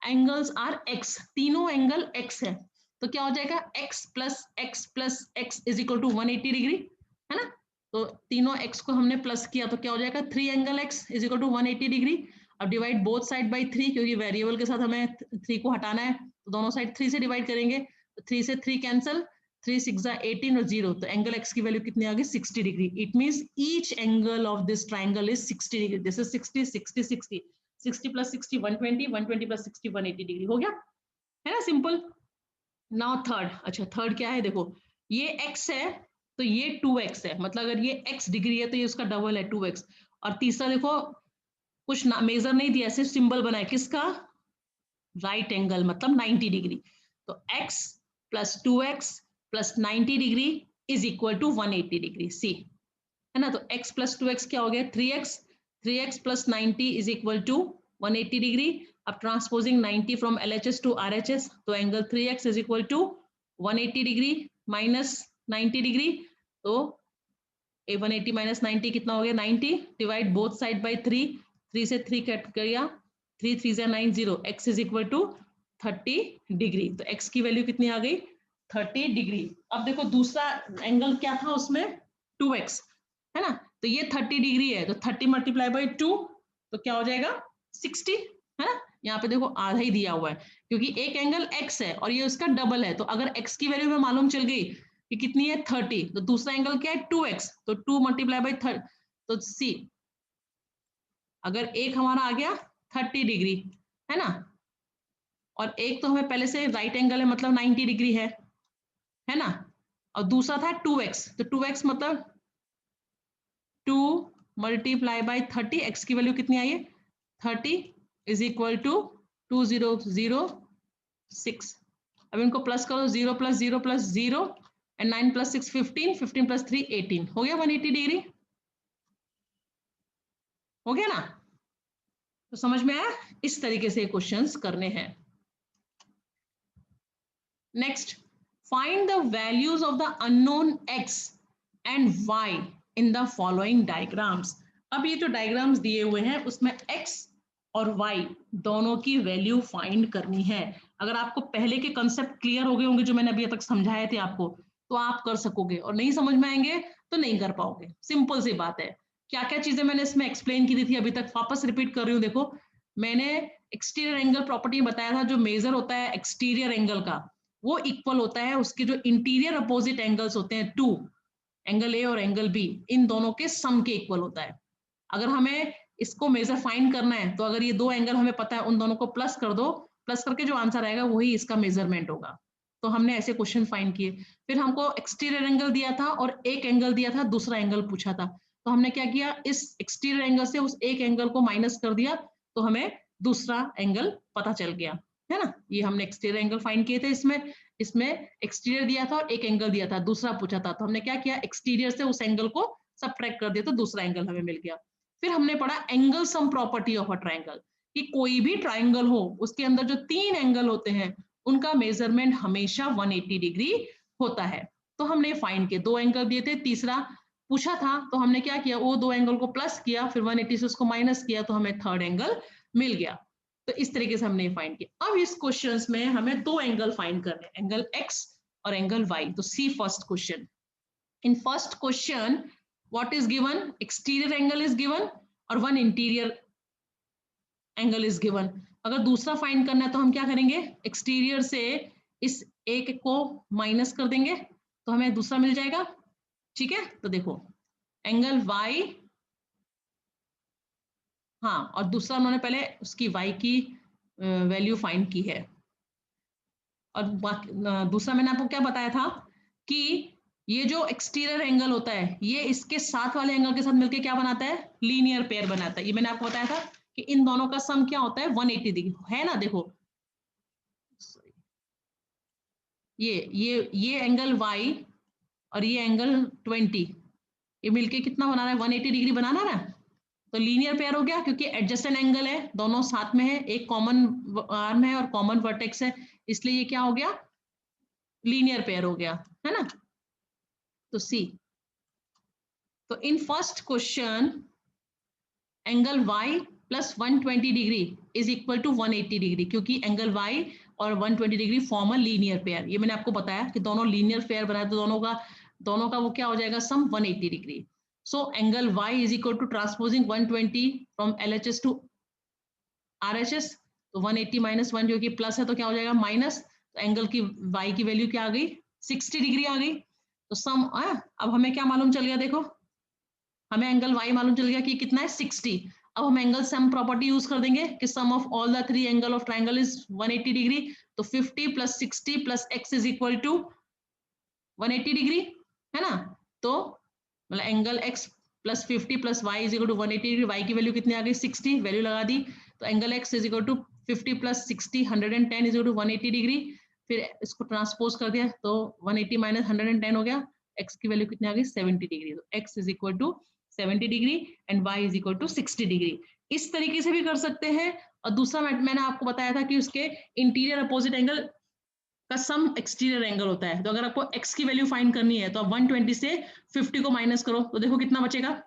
angles are x, तीनों एंगल x है। तो क्या हो जाएगा x plus x is equal to 180 degree, है ना। तो तीनों x को हमने प्लस किया तो क्या हो जाएगा 3 angle x is equal to 180 degree. अब डिवाइड बोथ साइड बाई 3, क्योंकि वेरिएबल के साथ हमें 3 को हटाना है तो दोनों साइड 3 से डिवाइड करेंगे, तो 3 से 3 कैंसिल, 3 6 18 और 0, तो एंगल x की वैल्यू कितनी आ गई 60 degree. It means each angle of this triangle is 60 degree. This is 60 60 60, 60 plus 60 120, 120 plus 60 180 degree, हो गया, है ना, सिंपल। नाउ थर्ड, अच्छा थर्ड क्या है, देखो ये x है तो ये 2x है, मतलब अगर ये x डिग्री है तो ये उसका डबल है 2x। और तीसरा देखो कुछ मेजर नहीं दिया, सिर्फ सिंबल बनाया, किसका, राइट एंगल, मतलब 90 डिग्री। तो x plus 2x plus 90 degree is equal to 180 degree, see, है ना। तो x प्लस 2x क्या हो गया 3x, 3x plus 90 is equal to 180 degree. अब transposing 90 from LHS to RHS, तो angle 3x is equal to 180 degree minus 90 degree, तो 180 minus 90 कितना हो गया 90, डिवाइड बोथ साइड बाई 3, 3 से 3 कट गया, 3 3 से 9 0, x is equal to 30 degree. तो x की वैल्यू कितनी आ गई 30 डिग्री। अब देखो दूसरा एंगल क्या था उसमें 2x, है ना, तो ये 30 डिग्री है, तो 30 मल्टीप्लाई बाई 2 तो क्या हो जाएगा 60, है ना। यहाँ पे देखो आधा ही दिया हुआ है, क्योंकि एक एंगल x है और ये उसका डबल है, तो अगर x की वैल्यू हमें मालूम चल गई कि कितनी है 30, तो दूसरा एंगल क्या है 2x, तो 2 मल्टीप्लाई बाई 30, तो सी अगर एक हमारा आ गया 30 डिग्री, है ना, और एक तो हमें पहले से राइट एंगल है मतलब 90 डिग्री है ना, और दूसरा था 2x, तो 2x मतलब 2 मल्टीप्लाई बाई 30, x की वैल्यू कितनी आई है 30 इज इक्वल टू 2006। अब इनको प्लस करो, 0 plus 0 plus 0 and 9 plus 6 15, 15 plus 3 18, हो गया 180 डिग्री, हो गया ना। तो समझ में आया, इस तरीके से क्वेश्चंस करने हैं। Next, find the values of the unknown x and y in the following diagrams. अब ये जो डायग्राम्स दिए हुए हैं उसमें x और y दोनों की वैल्यू फाइंड करनी है। अगर आपको पहले के कंसेप्ट क्लियर हो गए होंगे जो मैंने अभी तक समझाए थे आपको, तो आप कर सकोगे, और नहीं समझ में आएंगे तो नहीं कर पाओगे, सिंपल सी बात है। क्या क्या चीजें मैंने इसमें एक्सप्लेन की थी अभी तक, वापस रिपीट कर रही हूँ। देखो मैंने एक्सटीरियर एंगल प्रॉपर्टी बताया था, जो मेजर होता है एक्सटीरियर एंगल का वो इक्वल होता है उसके जो इंटीरियर अपोजिट एंगल्स होते हैं, टू एंगल ए और एंगल बी, इन दोनों के सम के इक्वल होता है। अगर हमें इसको मेजर फाइंड करना है तो अगर ये दो एंगल हमें पता है उन दोनों को प्लस कर दो, प्लस करके जो आंसर आएगा वही इसका मेजरमेंट होगा। तो हमने ऐसे क्वेश्चन फाइंड किए। फिर हमको एक्सटीरियर एंगल दिया था और एक एंगल दिया था, दूसरा एंगल पूछा था, तो हमने क्या किया, इस एक्सटीरियर एंगल से उस एक एंगल को माइनस कर दिया, तो हमें दूसरा एंगल पता चल गया, है ना। ये हमने एक्सटीरियर एंगल फाइंड किए थे। इसमें इसमें एक्सटीरियर दिया था और एक एंगल दिया था, दूसरा पूछा था, तो हमने क्या किया, एक्सटीरियर से उस एंगल को सबट्रैक्ट कर दिया तो दूसरा एंगल हमें मिल गया। फिर हमने पढ़ा angle sum property of a triangle, कि कोई भी ट्रायंगल हो उसके अंदर जो तीन एंगल होते हैं उनका मेजरमेंट हमेशा 180 डिग्री होता है। तो हमने फाइंड किए, दो एंगल दिए थे, तीसरा पूछा था, तो हमने क्या किया, वो दो एंगल को प्लस किया, फिर 180 से उसको माइनस किया, तो हमें थर्ड एंगल मिल गया। तो इस तरीके से हमने फाइंड किया। अब इस क्वेश्चंस में हमें दो एंगल फाइंड करने, एंगल x और एंगल y। तो see first question. In first question what is given, exterior angle is given और one interior angle is given। अगर दूसरा फाइंड करना है तो हम क्या करेंगे, एक्सटीरियर से इस एक को माइनस कर देंगे तो हमें दूसरा मिल जाएगा, ठीक है। तो देखो एंगल y, हाँ, और दूसरा उन्होंने पहले उसकी y की वैल्यू फाइंड की है। और दूसरा मैंने आपको क्या बताया था कि ये जो एक्सटीरियर एंगल होता है ये इसके साथ वाले एंगल के साथ मिलकर क्या बनाता है, लीनियर पेयर बनाता है। ये मैंने आपको बताया था कि इन दोनों का सम क्या होता है 180 डिग्री, है ना। देखो ये एंगल y और ये एंगल 20, ये मिलके कितना बना रहा है 180 डिग्री बनाना ना। तो लीनियर पेयर हो गया क्योंकि एडजेसेंट एंगल है, दोनों साथ में है, एक कॉमन आर्म है और कॉमन वर्टेक्स है, इसलिए ये क्या हो गया, लीनियर पेयर हो गया, है ना। तो सी, तो in first question angle y plus 120 degree is equal to 180 degree, क्योंकि एंगल y और 120 degree form a linear pair. ये मैंने आपको बताया कि दोनों लीनियर पेयर बनाए तो दोनों का वो क्या हो जाएगा, sum 180 degree. So angle y is equal to transposing 120 from LHS to RHS, तो 180 माइनस 1 जो कि प्लस है तो क्या हो जाएगा माइनस, तो एंगल की y की वैल्यू क्या आ गई, 60 डिग्री आ गई। तो सम अब हमें क्या मालूम चल गया, देखो हमें एंगल y मालूम चल गया कि कितना है 60। अब हम एंगल सम प्रॉपर्टी यूज कर देंगे कि sum of all the three angle of triangle is 180 degree, तो 50 plus 60 plus x is equal to 180 degree, है ना। तो मतलब angle x plus 50 plus y is equal to 180 degree, y की value कितनी आ गई 60, वैल्यू लगा दी। तो angle x is equal to 50 plus 60 110 is equal to 180 degree, फिर इसको ट्रांसपोज कर दिया तो 180 माइनस 110 हो गया, x की वैल्यू कितनी आ गई 70 डिग्री। तो x is equal to 70 degree and y is equal to 60 degree. इस तरीके से भी कर सकते हैं। और दूसरा मैंने आपको बताया था कि उसके इंटीरियर अपोजिट एंगल का सम एक्सटीरियर एंगल होता है। तो अगर आपको x की वैल्यू फाइंड करनी है तो आप 120 से 50 को माइनस करो तो देखो कितना बचेगा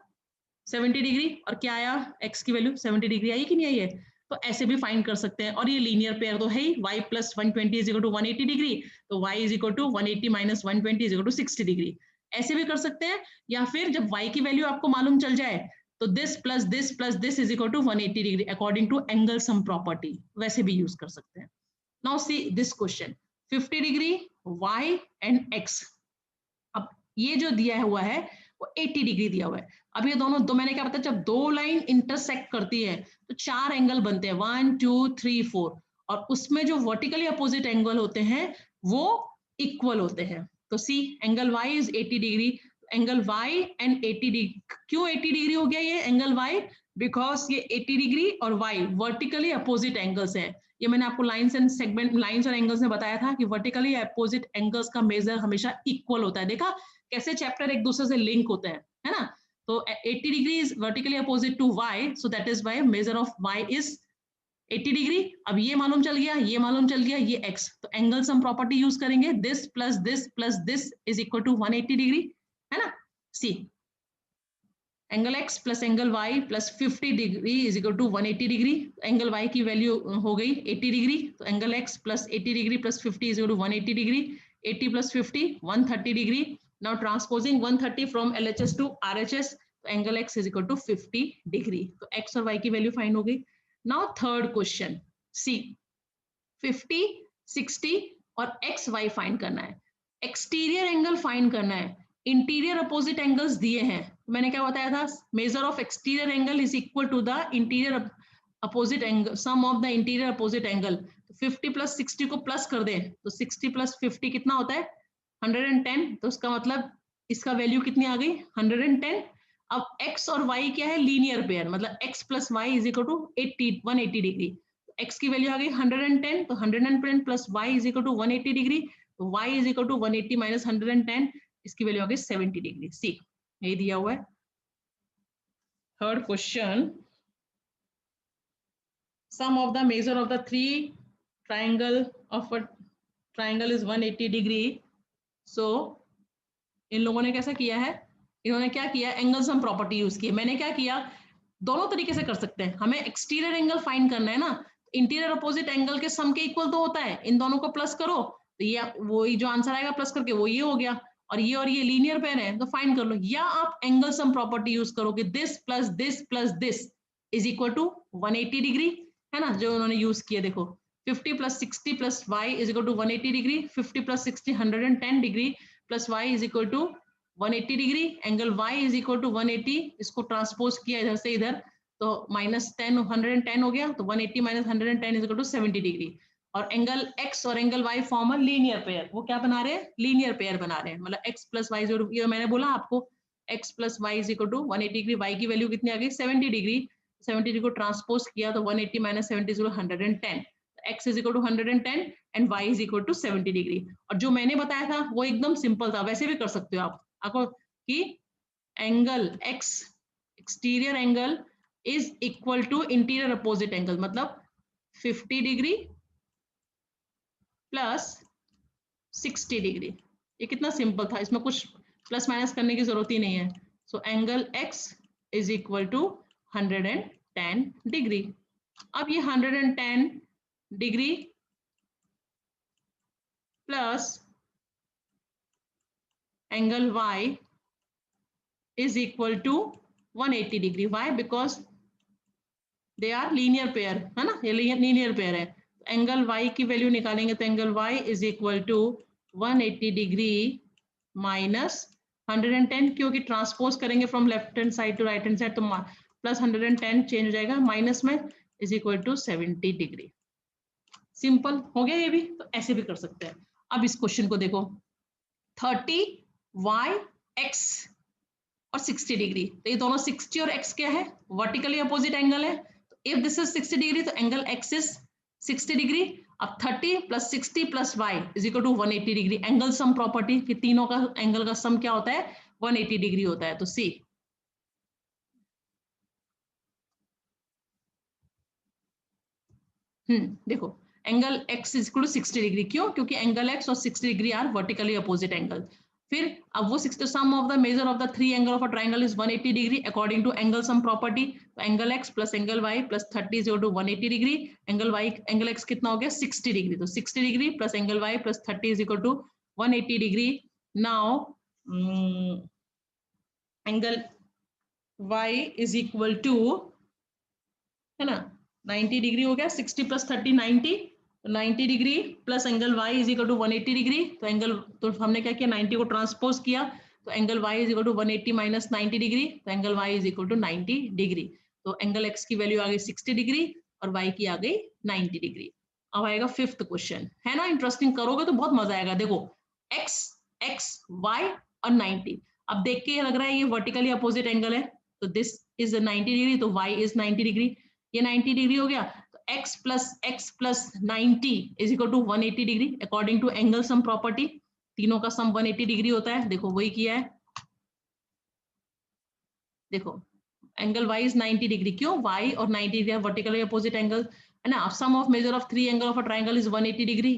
70 डिग्री, और क्या आया x की वैल्यू 70 डिग्री आई कि नहीं आई है। तो ऐसे भी फाइंड कर सकते हैं। और ये लीनियर पेयर तो है ही, y plus 120 is equal to 180 degree, तो y is equal to 180 minus 120 is equal to 60 degree. ऐसे भी कर सकते हैं, या फिर जब y की वैल्यू आपको मालूम चल जाए तो this plus this plus this is equal to 180 degree according to angle sum property, वैसे भी यूज कर सकते हैं। Now see this question 50 degree y and x। अब ये जो दिया हुआ है वो 80 डिग्री दिया हुआ है। अब ये दोनों मैंने क्या बताया, जब दो लाइन इंटरसेक्ट करती है तो चार एंगल बनते हैं 1 2 3 4, और उसमें जो वर्टिकली अपोजिट एंगल होते हैं वो इक्वल होते हैं। तो see angle y is 80 degree, angle y and 80 degree, क्यों 80 डिग्री हो गया ये एंगल y, बिकॉज ये 80 डिग्री और y वर्टिकली अपोजिट एंगल्स है। ये मैंने आपको लाइंस एंड सेगमेंट, लाइंस और एंगल्स में बताया था कि वर्टिकली अपोजिट एंगल्स का मेजर हमेशा इक्वल होता है। देखा कैसे चैप्टर एक दूसरे से लिंक होते हैं, है ना। तो 80 degree is vertically opposite to y, so that is why measure of y is 80 degree. अब ये मालूम चल गया, ये मालूम चल गया, ये x, तो एंगल सम प्रॉपर्टी यूज करेंगे, this plus this is equal to 180 degree, है ना। See angle x plus angle y plus 50 degree is equal to 180 degree, angle y की वैल्यू हो गई 80 डिग्री, तो angle x plus 80 degree plus 50 is equal to 180 degree, 80 plus 50 130 degree. Now transposing 130 from LHS to RHS, तो angle x is equal to 50 degree, तो x और y की value find हो गई। नाउ थर्ड क्वेश्चन, सी 50 60 और x Y find करना है, exterior angle find करना है, इंटीरियर अपोजिट एंगल्स दिए हैं। मैंने क्या बताया था, measure of exterior angle is equal to the interior opposite angle, sum of the interior opposite angle. 50 plus 60 को प्लस कर दे तो 60 प्लस 50 कितना होता है 110, तो उसका मतलब इसका वैल्यू कितनी आ गई 110। अब x और y क्या है लीनियर पेयर, मतलब x plus y is equal to 180 degree, x की वैल्यू आ गई 110, तो 110 plus y is equal to 180 degree, तो y is equal to 180 minus 110, इसकी वैल्यू आ गई 70 डिग्री। सी ये दिया हुआ है। Third question, sum of the measure of the three triangle of a triangle is 180 degree. So इन लोगों ने कैसा किया है, इन्होंने क्या किया, एंगल सम प्रॉपर्टी यूज की। मैंने क्या किया, दोनों तरीके से कर सकते हैं, हमें एक्सटीरियर एंगल फाइंड करना है ना, इंटीरियर अपोजिट एंगल के सम के इक्वल तो होता है, इन दोनों को प्लस करो तो ये वही जो आंसर आएगा प्लस करके वो ये हो गया, और ये लीनियर पेयर है तो फाइंड कर लो। या आप एंगल सम प्रॉपर्टी यूज करोगे, this plus this is equal to 180 degree, है ना, जो उन्होंने यूज किया। देखो 50 plus 60 plus y is equal to 180 degree, 50 plus 60 110 degree plus y is equal to 180 degree, angle y is equal to 180, इसको transpose किया इधर से इधर तो माइनस 10 110 हो गया, तो 180 minus 110 is equal to 70 degree. और एंगल x और angle y form a linear pair, वो क्या बना रहे हैं लीनियर पेयर बना रहे हैं, मतलब x प्लस वाई, ये मैंने बोला आपको x plus y is equal to 180 degree, y की वैल्यू कितनी आ गई 70 डिग्री, 70 डिग्री को ट्रांसपोज किया तो 180 minus 70 is 110, x is equal to 110 and y is equal to 70 degree. और जो मैंने बताया था वो एकदम सिंपल था, वैसे भी कर सकते हो आप, आपको कि angle x exterior angle is equal to interior opposite angle, मतलब 50 डिग्री प्लस 60 डिग्री। ये कितना सिंपल था, इसमें कुछ प्लस माइनस करने की जरूरत ही नहीं है। So angle x is equal to 110 degree. अब ये 110 degree plus angle y is equal to 180 degree. Why? Because they are linear pair, है ना, ये linear pair है. एंगल y की वैल्यू निकालेंगे तो angle y is equal to 180 degree minus 110, क्योंकि ट्रांसपोज करेंगे from left hand side to right hand side, तो प्लस 110 चेंज हो जाएगा माइनस में, is equal to 70 degree. Simple हो गया ये भी. तो ऐसे भी कर सकते हैं. अब इस क्वेश्चन को देखो, 30y(x) और 60 डिग्री, तो ये दोनों 60 और x क्या है, वर्टिकली अपोजिट एंगल है. तो इफ दिस इज 60 डिग्री तो एंगल x इज 60 डिग्री. अब 30 plus 60 plus y is equal to 180 degree. Angle sum property कि तीनों का एंगल का सम क्या होता है, 180 डिग्री होता है. तो सी देखो, angle x is equal to 60 degree. क्यों? क्योंकि एंगल x और 60 degree are vertically opposite angle. फिर अब वो 60 sum of the measure of the three angle of a triangle is 180 degree according to angle sum property. तो angle x plus angle y plus 30 is equal to 180 degree. Angle y angle x कितना हो गया, 60 degree. तो 60 degree plus angle y plus 30 is equal to 180 degree. Now angle y is equal to, है ना, 90 degree हो गया. 60 plus 30 90, 90 degree plus angle y is equal to 180 degree. तो angle, तो हमने क्या किया, 90 को ट्रांसपोज किया, तो angle y is equal to 180 minus 90 degree. तो angle y is equal to 90 degree. तो एंगल x की वैल्यू आ गई 60 डिग्री और y की आ गई 90 डिग्री. अब आएगा फिफ्थ क्वेश्चन, है ना, इंटरेस्टिंग. करोगे तो बहुत मजा आएगा. देखो x, x, y और 90. अब देख के लग रहा है ये वर्टिकली अपोजिट एंगल है, तो दिस इज 90 डिग्री, तो y इज 90 डिग्री. ये 90 डिग्री हो गया. तो x plus 90 is equal to 180 degree according to angle sum property. तीनों का सम 180 डिग्री होता है. देखो वही किया है. देखो एंगल y इज 90 डिग्री. क्यों? y और 90 डिग्री वर्टिकली अपोजिट एंगल, है ना. Sum of measure of three angle of a triangle is 180 degree.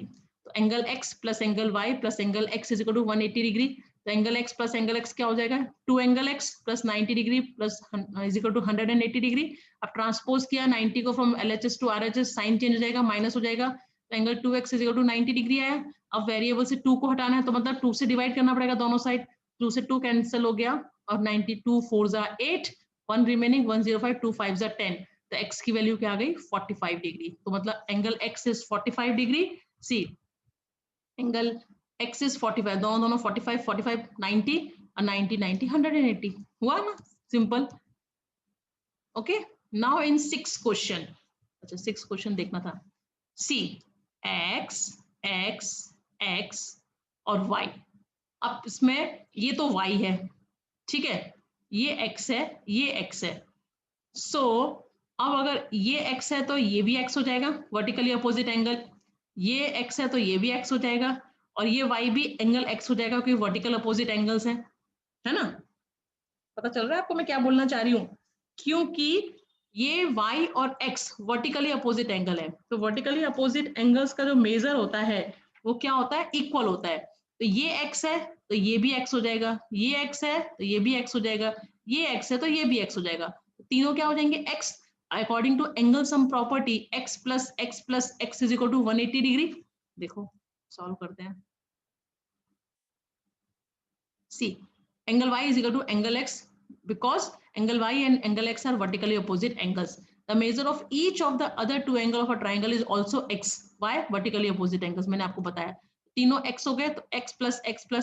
तो angle x plus angle y plus angle x is equal to 180 degree. तो angle x plus angle x क्या हो जाएगा, 2 angle x plus 90 degree plus is equal to 180 degree. अब transpose किया 90 को from LHS to RHS, sign change हो जाएगा, minus हो जाएगा. तो angle 2x is equal to 90 degree आया. अब वेरिएबल से 2 को हटाना है, तो मतलब 2 से डिवाइड करना पड़ेगा दोनों साइड. 2 से 2 कैंसिल हो गया और 92 4 जा 8, 1 रिमेनिंग 105, 2 5 जा 10. तो x की वैल्यू क्या आ गई, 45 डिग्री. तो मतलब angle x is 45 degree. See angle x is 45, दोनों 45 45 90 और 90 90 180. हुआ ना, सिंपल. ओके, नाउ इन 6 क्वेश्चन. अच्छा 6 क्वेश्चन देखना था. सी x, x, x और y. अब इसमें ये तो y है, ठीक है, ये x है, ये x है. सो अब अगर ये x है तो ये भी x हो जाएगा, वर्टिकली अपोजिट एंगल. ये x है तो ये भी x हो जाएगा, और ये y भी एंगल x हो जाएगा, क्योंकि वर्टिकल अपोजिट एंगल्स हैं, है ना. पता चल रहा है आपको मैं क्या बोलना चाह रही हूँ. क्योंकि ये y और x वर्टिकली अपोजिट एंगल है, तो वर्टिकली अपोजिट एंगल्स का जो मेजर होता है वो क्या होता है, इक्वल होता है. तो ये x है तो ये भी x हो जाएगा, ये x है तो ये भी x हो जाएगा, ये x है तो ये भी x हो जाएगा. तीनों क्या हो जाएंगे, x. According to angle sum property x plus x is equal to 180 degree. देखो सॉल्व करते हैं. सी angle y is equal to angle x, because angle y and angle x are vertically opposite angles. The measure of each of the other two angle of a triangle is also x. Why? Vertically opposite angles. मैंने आपको बताया. तीनों x हो गए, तो x plus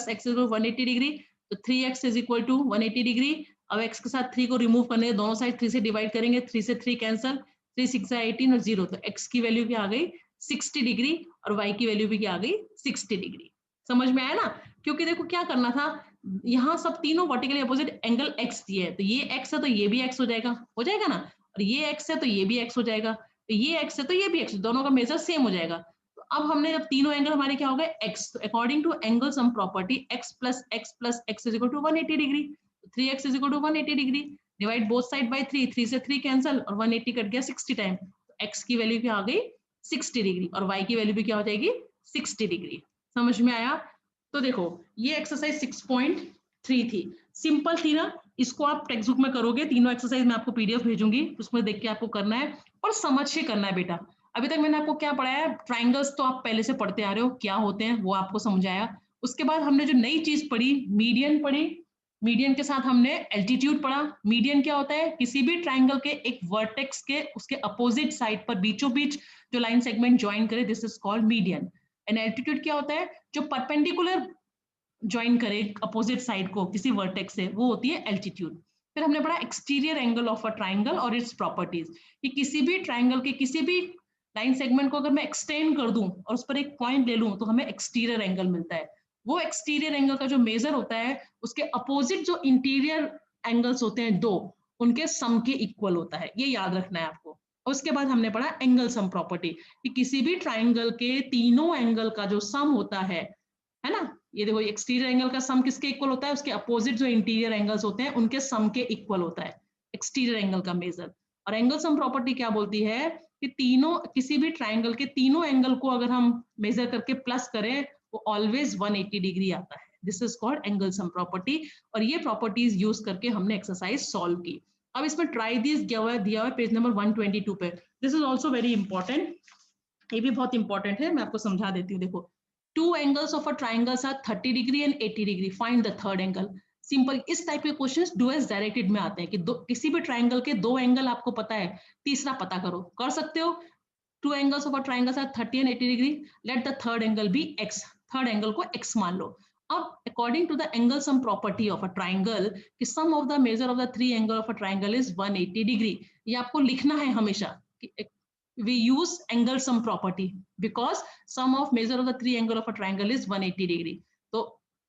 x is equal to 180 degree. तो 3x is equal to 180 degree. अब x के साथ 3 को रिमूव करने दोनों साइड 3 से डिवाइड करेंगे, 3 से 3 कैंसल, 3 6 18 और 0. तो x की वैल्यू क्या आ गई, 60 डिग्री, और y की वैल्यू भी क्या आ गई, 60 डिग्री. समझ में आया ना. क्योंकि देखो क्या करना था, यहाँ सब तीनों वर्टिकली अपोजिट एंगल x दिए है, तो ये x है तो ये भी x हो जाएगा ना, और ये x है तो ये भी x हो जाएगा, तो ये x है तो ये भी x, दोनों का मेजर सेम हो जाएगा. तो अब हमने जब तीनों एंगल हमारे क्या हो गए x, तो according to angle sum property x plus x is equal to 180 degree. 3x is equal to 180 degree. Divide both side by 3, 3 से 3 कैंसल और 180 कट गया 60 टाइम. तो x की वैल्यू क्या आ गई, 60 डिग्री, और y की वैल्यू भी क्या हो जाएगी, 60 डिग्री. समझ में आया. तो देखो ये एक्सरसाइज 6.3 थी, सिंपल थी ना. इसको आप टेक्स्ट बुक में करोगे, तीनों एक्सरसाइज मैं आपको PDF भेजूंगी, उसमें देख के आपको करना है और समझ के करना है बेटा. अभी तक मैंने आपको क्या पढ़ाया, ट्राइंगल्स तो आप पहले से पढ़ते आ रहे हो, क्या होते हैं वो आपको समझाया। उसके बाद हमने जो नई चीज पढ़ी, मीडियन पढ़ी। मीडियन के साथ हमने एल्टीट्यूड पढ़ा। मीडियन क्या होता है, किसी भी ट्राइंगल के एक वर्टेक्स के उसके अपोजिट साइड पर बीचों बीच जो लाइन सेगमेंट ज्वाइन करे, this is called median. And altitude क्या होता है, जो परपेंडिकुलर ज्वाइन करे अपोजिट साइड को किसी वर्टेक्स से, वो होती है एल्टीट्यूड। फिर हमने पढ़ा exterior angle of a triangle और इट्स प्रॉपर्टीज, कि किसी भी ट्राइंगल के किसी भी लाइन सेगमेंट को अगर मैं एक्सटेंड कर दूं और उस पर एक पॉइंट ले लूं तो हमें एक्सटीरियर एंगल मिलता है। वो एक्सटीरियर एंगल का जो मेजर होता है उसके अपोजिट जो इंटीरियर एंगल्स होते हैं दो, उनके सम के इक्वल होता है, ये याद रखना है आपको। उसके बाद हमने पढ़ा एंगल सम प्रॉपर्टी, कि किसी भी ट्राइंगल के तीनों एंगल का जो सम होता है ना, ये देखो एक्सटीरियर एंगल का सम किसके इक्वल होता है, उसके अपोजिट जो इंटीरियर एंगल्स होते हैं उनके सम के इक्वल होता है एक्सटीरियर एंगल का मेजर। और एंगल सम प्रॉपर्टी क्या बोलती है कि तीनों, किसी भी ट्राइंगल के तीनों एंगल को अगर हम मेजर करके प्लस करें वो ऑलवेज 180 डिग्री आता है। This is called angle sum property. और ये प्रॉपर्टीज यूज करके हमने एक्सरसाइज सॉल्व की। अब इसमें ट्राई दिस दिया हुआ है पेज नंबर 122 पे। This is also very important, ये भी बहुत इंपॉर्टेंट है, मैं आपको समझा देती हूँ। देखो, two angles of a triangles are 30 degree and 80 degree, find the third angle. Simple, इस टाइप के क्वेश्चंस डुअल्स डायरेक्टेड में आते हैं कि किसी भी ट्राइंगल के दो एंगल आपको पता है, तीसरा पता करो, कर सकते हो। Two angles of a triangles are 30 and 80 degree, let the third angle be x, third angle को x मान लो। अब according to the angle sum property of a triangle, कि sum of the measure of the three angle of a triangle is 180 degree, ये आपको लिखना है हमेशा। We use angle sum property because sum of measure of the three angle of a triangle is 180 degree. So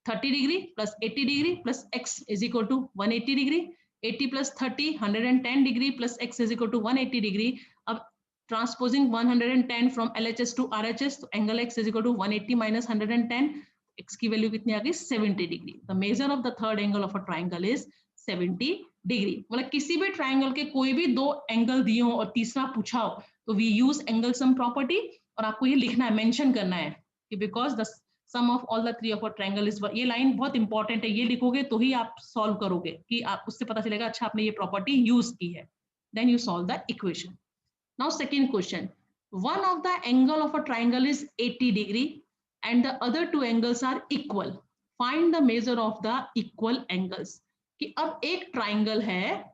30 degree plus 80 degree plus x is equal to 180 degree. 80 plus 30, 110 degree plus x is equal to 180 degree. अब transposing 110 from LHS to RHS, तो angle x is equal to 180 minus 110. x की value कितनी आ गई, 70 degree. The measure of the third angle of a triangle is 70 degree. मतलब किसी भी triangle के कोई भी दो एंगल दिए हो और तीसरा पूछा हो तो we use angle sum property. और आपको ये लिखना है, मेंशन करना है कि because the sum of all the three of a triangle is, ये लाइन बहुत इंपॉर्टेंट है, ये लिखोगे तो ही आप सॉल्व करोगे, कि आप उससे पता चलेगा अच्छा आपने ये प्रॉपर्टी यूज की है। Then you solve the equation. Now second question, one of the angle of a triangle is 80 degree and the other two angles are equal, find the measure of the equal angles। कि अब एक triangle है,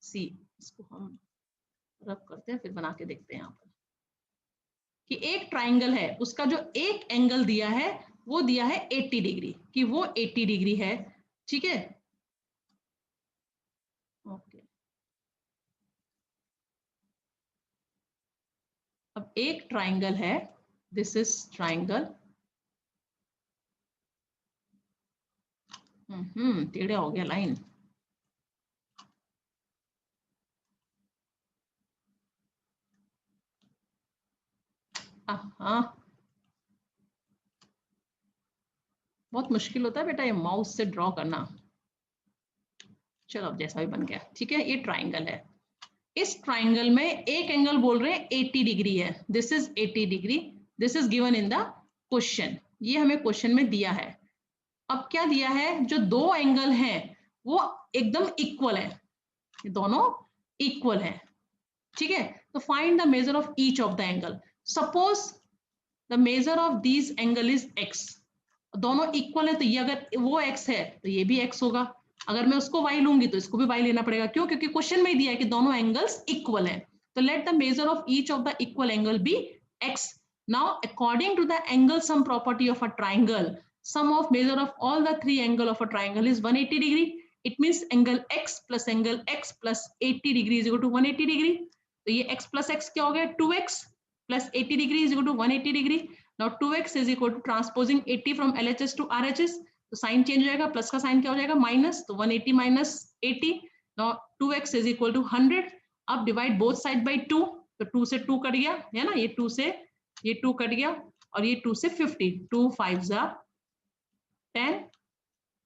सी, इसको हम रब करते हैं फिर बना के देखते हैं यहाँ पर, कि एक ट्राइंगल है, उसका जो एक एंगल दिया है वो दिया है 80 डिग्री, कि वो 80 डिग्री है, ठीक है। ओके, अब एक ट्राइंगल है, दिस इज ट्राइंगल, टेढ़ा हो गया लाइन, हाँ बहुत मुश्किल होता है बेटा ये माउस से ड्रॉ करना। चलो अब जैसा भी बन गया, ठीक है। ये ट्राइंगल है, इस ट्राइंगल में एक एंगल बोल रहे हैं 80 डिग्री है, this is 80 degree, this is given in the question, ये हमें क्वेश्चन में दिया है। अब क्या दिया है, जो दो एंगल हैं वो एकदम इक्वल है, दोनों इक्वल है, ठीक है। तो find the measure of each of the angle. Suppose the measure of this angle is x, दोनों इक्वल है तो ये अगर वो x है तो ये भी x होगा, अगर मैं उसको y लूंगी तो इसको भी y लेना पड़ेगा, क्यों, क्योंकि क्वेश्चन में ही दिया है कि दोनों एंगल्स इक्वल है। तो let the measure of each of the equal angle be x। Now according to the angle sum property of a triangle, sum of measure of all the three angle of a triangle is 180 degree. It means angle x plus angle x plus 80 degree is equal to 180 degree. तो ये x plus x क्या हो गया, 2x plus 80 degree is equal to 180 degree. Now 2x is equal to transposing 80 from LHS to RHS, तो sign change हो जाएगा, plus का sign क्या हो जाएगा, माइनस, तो 180 minus 80. Now 2x is equal to 100. अब डिवाइड बोथ साइड बाई 2, तो 2 से 2 कट गया है ना, ये 2 से ये 2 कट गया और ये 2 से 50, 2 5 10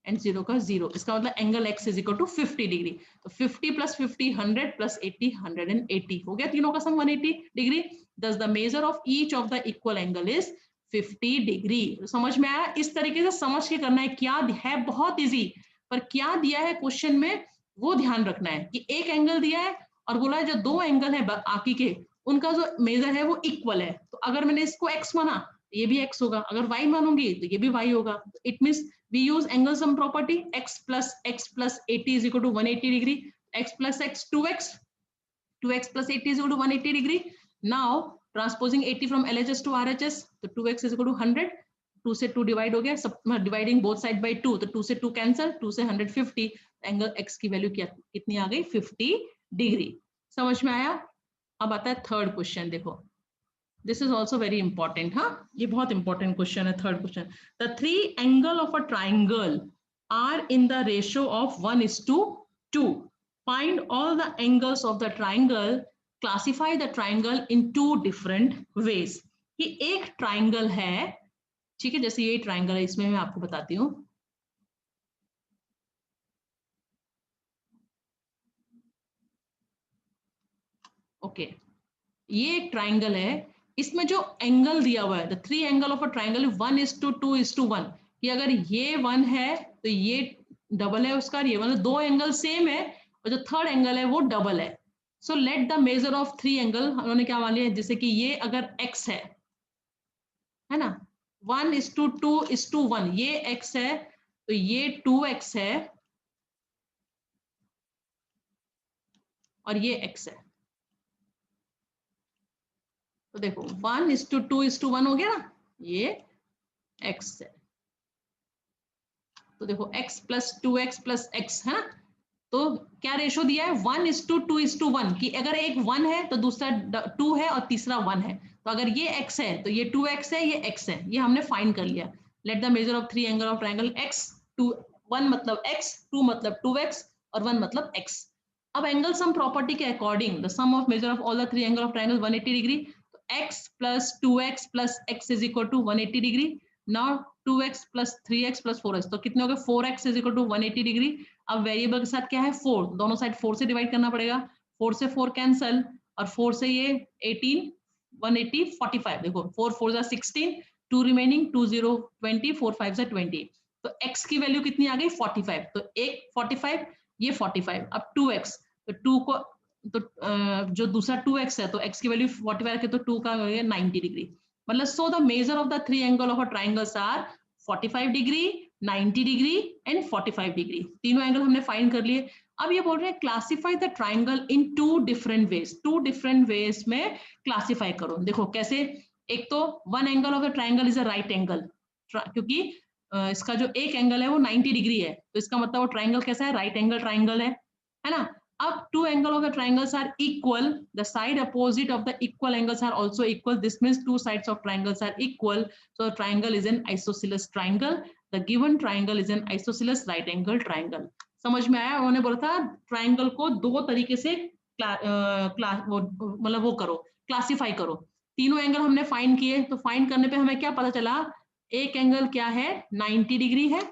एंड 0 का 0, इसका मतलब angle x is equal to 50 degree. तो 50 प्लस 50 100 प्लस 80 180 हो गया, तीनों का सम 180 डिग्री। दस the measure of each of the equal angle is 50 degree. समझ में आया, इस तरीके से समझ के करना है, क्या है बहुत इजी, पर क्या दिया है क्वेश्चन में वो ध्यान रखना है कि एक एंगल दिया है और बोला है जो दो एंगल है बाकी के उनका जो मेजर है वो इक्वल है। तो अगर मैंने इसको x माना ये भी x होगा, अगर y मानूंगी तो ये भी y होगा। It means we use angle sum property, x plus 80 is equal to 180 degree, x plus x 2x, 2x plus 80 is equal to 180 degree. Now transposing 80 from LHS to RHS, तो 2x is equal to 100, 2 से 2 divide हो गया, सब dividing both side by 2, तो 2 से 2 cancel, 2 से 150, angle x की value क्या कितनी आ गई 50 डिग्री। समझ में आया? अब आता है थर्ड क्वेश्चन, देखो this is also very important. हाँ, ये बहुत इंपॉर्टेंट क्वेश्चन है। Third question, the three angle of a triangle are in the ratio of 1:2, find all the angles of the triangle, classify the triangle in two different ways। कि एक triangle है, ठीक है, जैसे ये ट्राइंगल है, इसमें मैं आपको बताती हूँ। ओके, ये एक ट्राइंगल है, इसमें जो एंगल दिया हुआ है, the three angle of a triangle 1:2:1, कि अगर ये 1 है तो ये डबल है उसका, ये मतलब दो एंगल सेम है और जो थर्ड एंगल है वो डबल है। So let the measure of three angle, उन्होंने क्या मान लिया, जैसे कि ये अगर x है ना, 1:2:1, ये x है तो ये 2x है और ये x है। तो देखो 1:2:1 हो गया ना, ये x है। तो देखो x plus 2x plus x है ना, तो क्या रेशो दिया है 1:2:1, कि अगर एक 1 है तो दूसरा 2 है और तीसरा 1 है। तो अगर ये x है तो ये 2x है, ये x है, ये हमने फाइंड कर लिया। Late the measure of three angle of triangle x, 1 मतलब x, 2 मतलब 2x और 1 मतलब x। अब एंगल सम प्रॉपर्टी के according the sum of measure of all the three angle of triangle 180 degree, तो x plus 2x plus x is equal to 180 degree. Now 2x plus 3x plus 4x, तो कितने हो गए 4x is equal to 180 degree. अब variable के साथ क्या है 4, दोनों साइड 4 से डिवाइड करना पड़ेगा, 4 से 4 कैंसल और 4 से ये 18, 180, 45, देखो 4 4 जा 16, 2 रिमेनिंग, 2 0 20, 4 5 जा 20, तो x की वैल्यू कितनी आ गई 45, तो एक 45 ये 45। अब 2x, तो 2 को तो जो दूसरा 2x है तो x की वैल्यू 45 रखे तो 2 का हो गया 90 डिग्री। मतलब so the measure of the three angle of a triangles are 45 degree, 90 degree and 45 degree. तीनों एंगल हमने फाइंड कर लिए। अब ये बोल रहे हैं classify the triangle in two different ways, two different ways में क्लासिफाई करो। देखो कैसे, एक तो one angle of the triangle is a right angle, क्योंकि इसका जो एक एंगल है वो 90 डिग्री है, तो इसका मतलब वो ट्राइंगल कैसा है, राइट एंगल ट्राइंगल है ना। अब two angle of the triangles are equal, the side opposite of the equal angles are also equal, this means two sides of triangles are equal, so the triangle is an isosceles triangle, the given triangle is an isosceles right angle triangle। समझ में आया? उन्होंने बोला था triangle को दो तरीके से मतलब वो करो, क्लासिफाई करो। तीनों एंगल हमने फाइंड किए, तो फाइंड करने पे हमें क्या पता चला, एक एंगल क्या है 90 डिग्री है,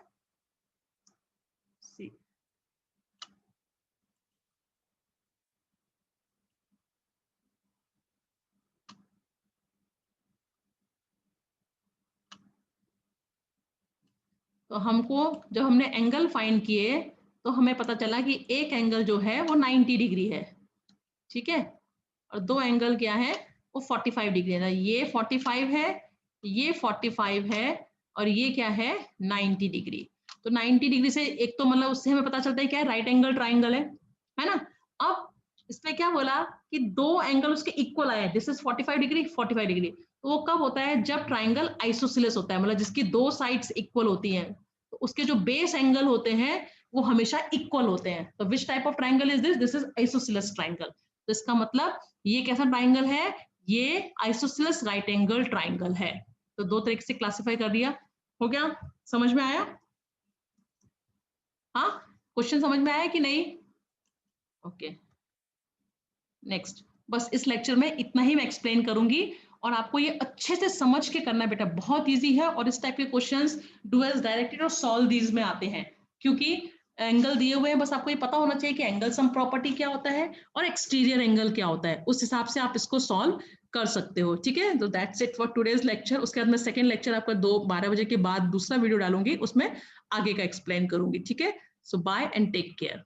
तो हमको जब हमने एंगल फाइंड किए तो हमें पता चला कि एक एंगल जो है वो 90 डिग्री है, ठीक है, और दो एंगल क्या है वो 45 डिग्री है। ये 45 है, ये 45 है और ये क्या है 90 डिग्री। तो 90 डिग्री से एक तो मतलब उससे हमें पता चलता है क्या है, राइट एंगल ट्राइंगल है ना। अब इसमें क्या बोला कि दो एंगल उसके इक्वल आए, दिस इज 45 डिग्री 45 डिग्री। तो वो कब होता है, जब ट्राइंगल आइसोसेलेस होता है, मतलब जिसकी दो साइड्स इक्वल होती हैं, तो उसके जो बेस एंगल होते हैं वो हमेशा इक्वल होते हैं। तो which type of triangle is this, this is isosceles triangle. तो इसका मतलब ये कैसा ट्राइंगल है, ये आइसोसेलेस राइट एंगल ट्राइंगल है। तो दो तरीके से क्लासिफाई कर दिया, हो गया, समझ में आया? हाँ, क्वेश्चन समझ में आया कि नहीं? Okay, next. बस इस लेक्चर में इतना ही मैं एक्सप्लेन करूंगी और आपको ये अच्छे से समझ के करना है बेटा, बहुत इजी है। और इस टाइप के क्वेश्चंस डुअल्स, डायरेक्टेड और सॉल्व दीज में आते हैं, क्योंकि एंगल दिए हुए हैं, बस आपको ये पता होना चाहिए कि एंगल सम प्रॉपर्टी क्या होता है और एक्सटीरियर एंगल क्या होता है, उस हिसाब से आप इसको सॉल्व कर सकते हो, ठीक है। तो that's it for today's lecture. उसके बाद मैं सेकंड लेक्चर आपका 12 बजे के बाद दूसरा वीडियो डालूंगी, उसमें आगे का एक्सप्लेन करूंगी, ठीक है। सो बाय एंड टेक केयर।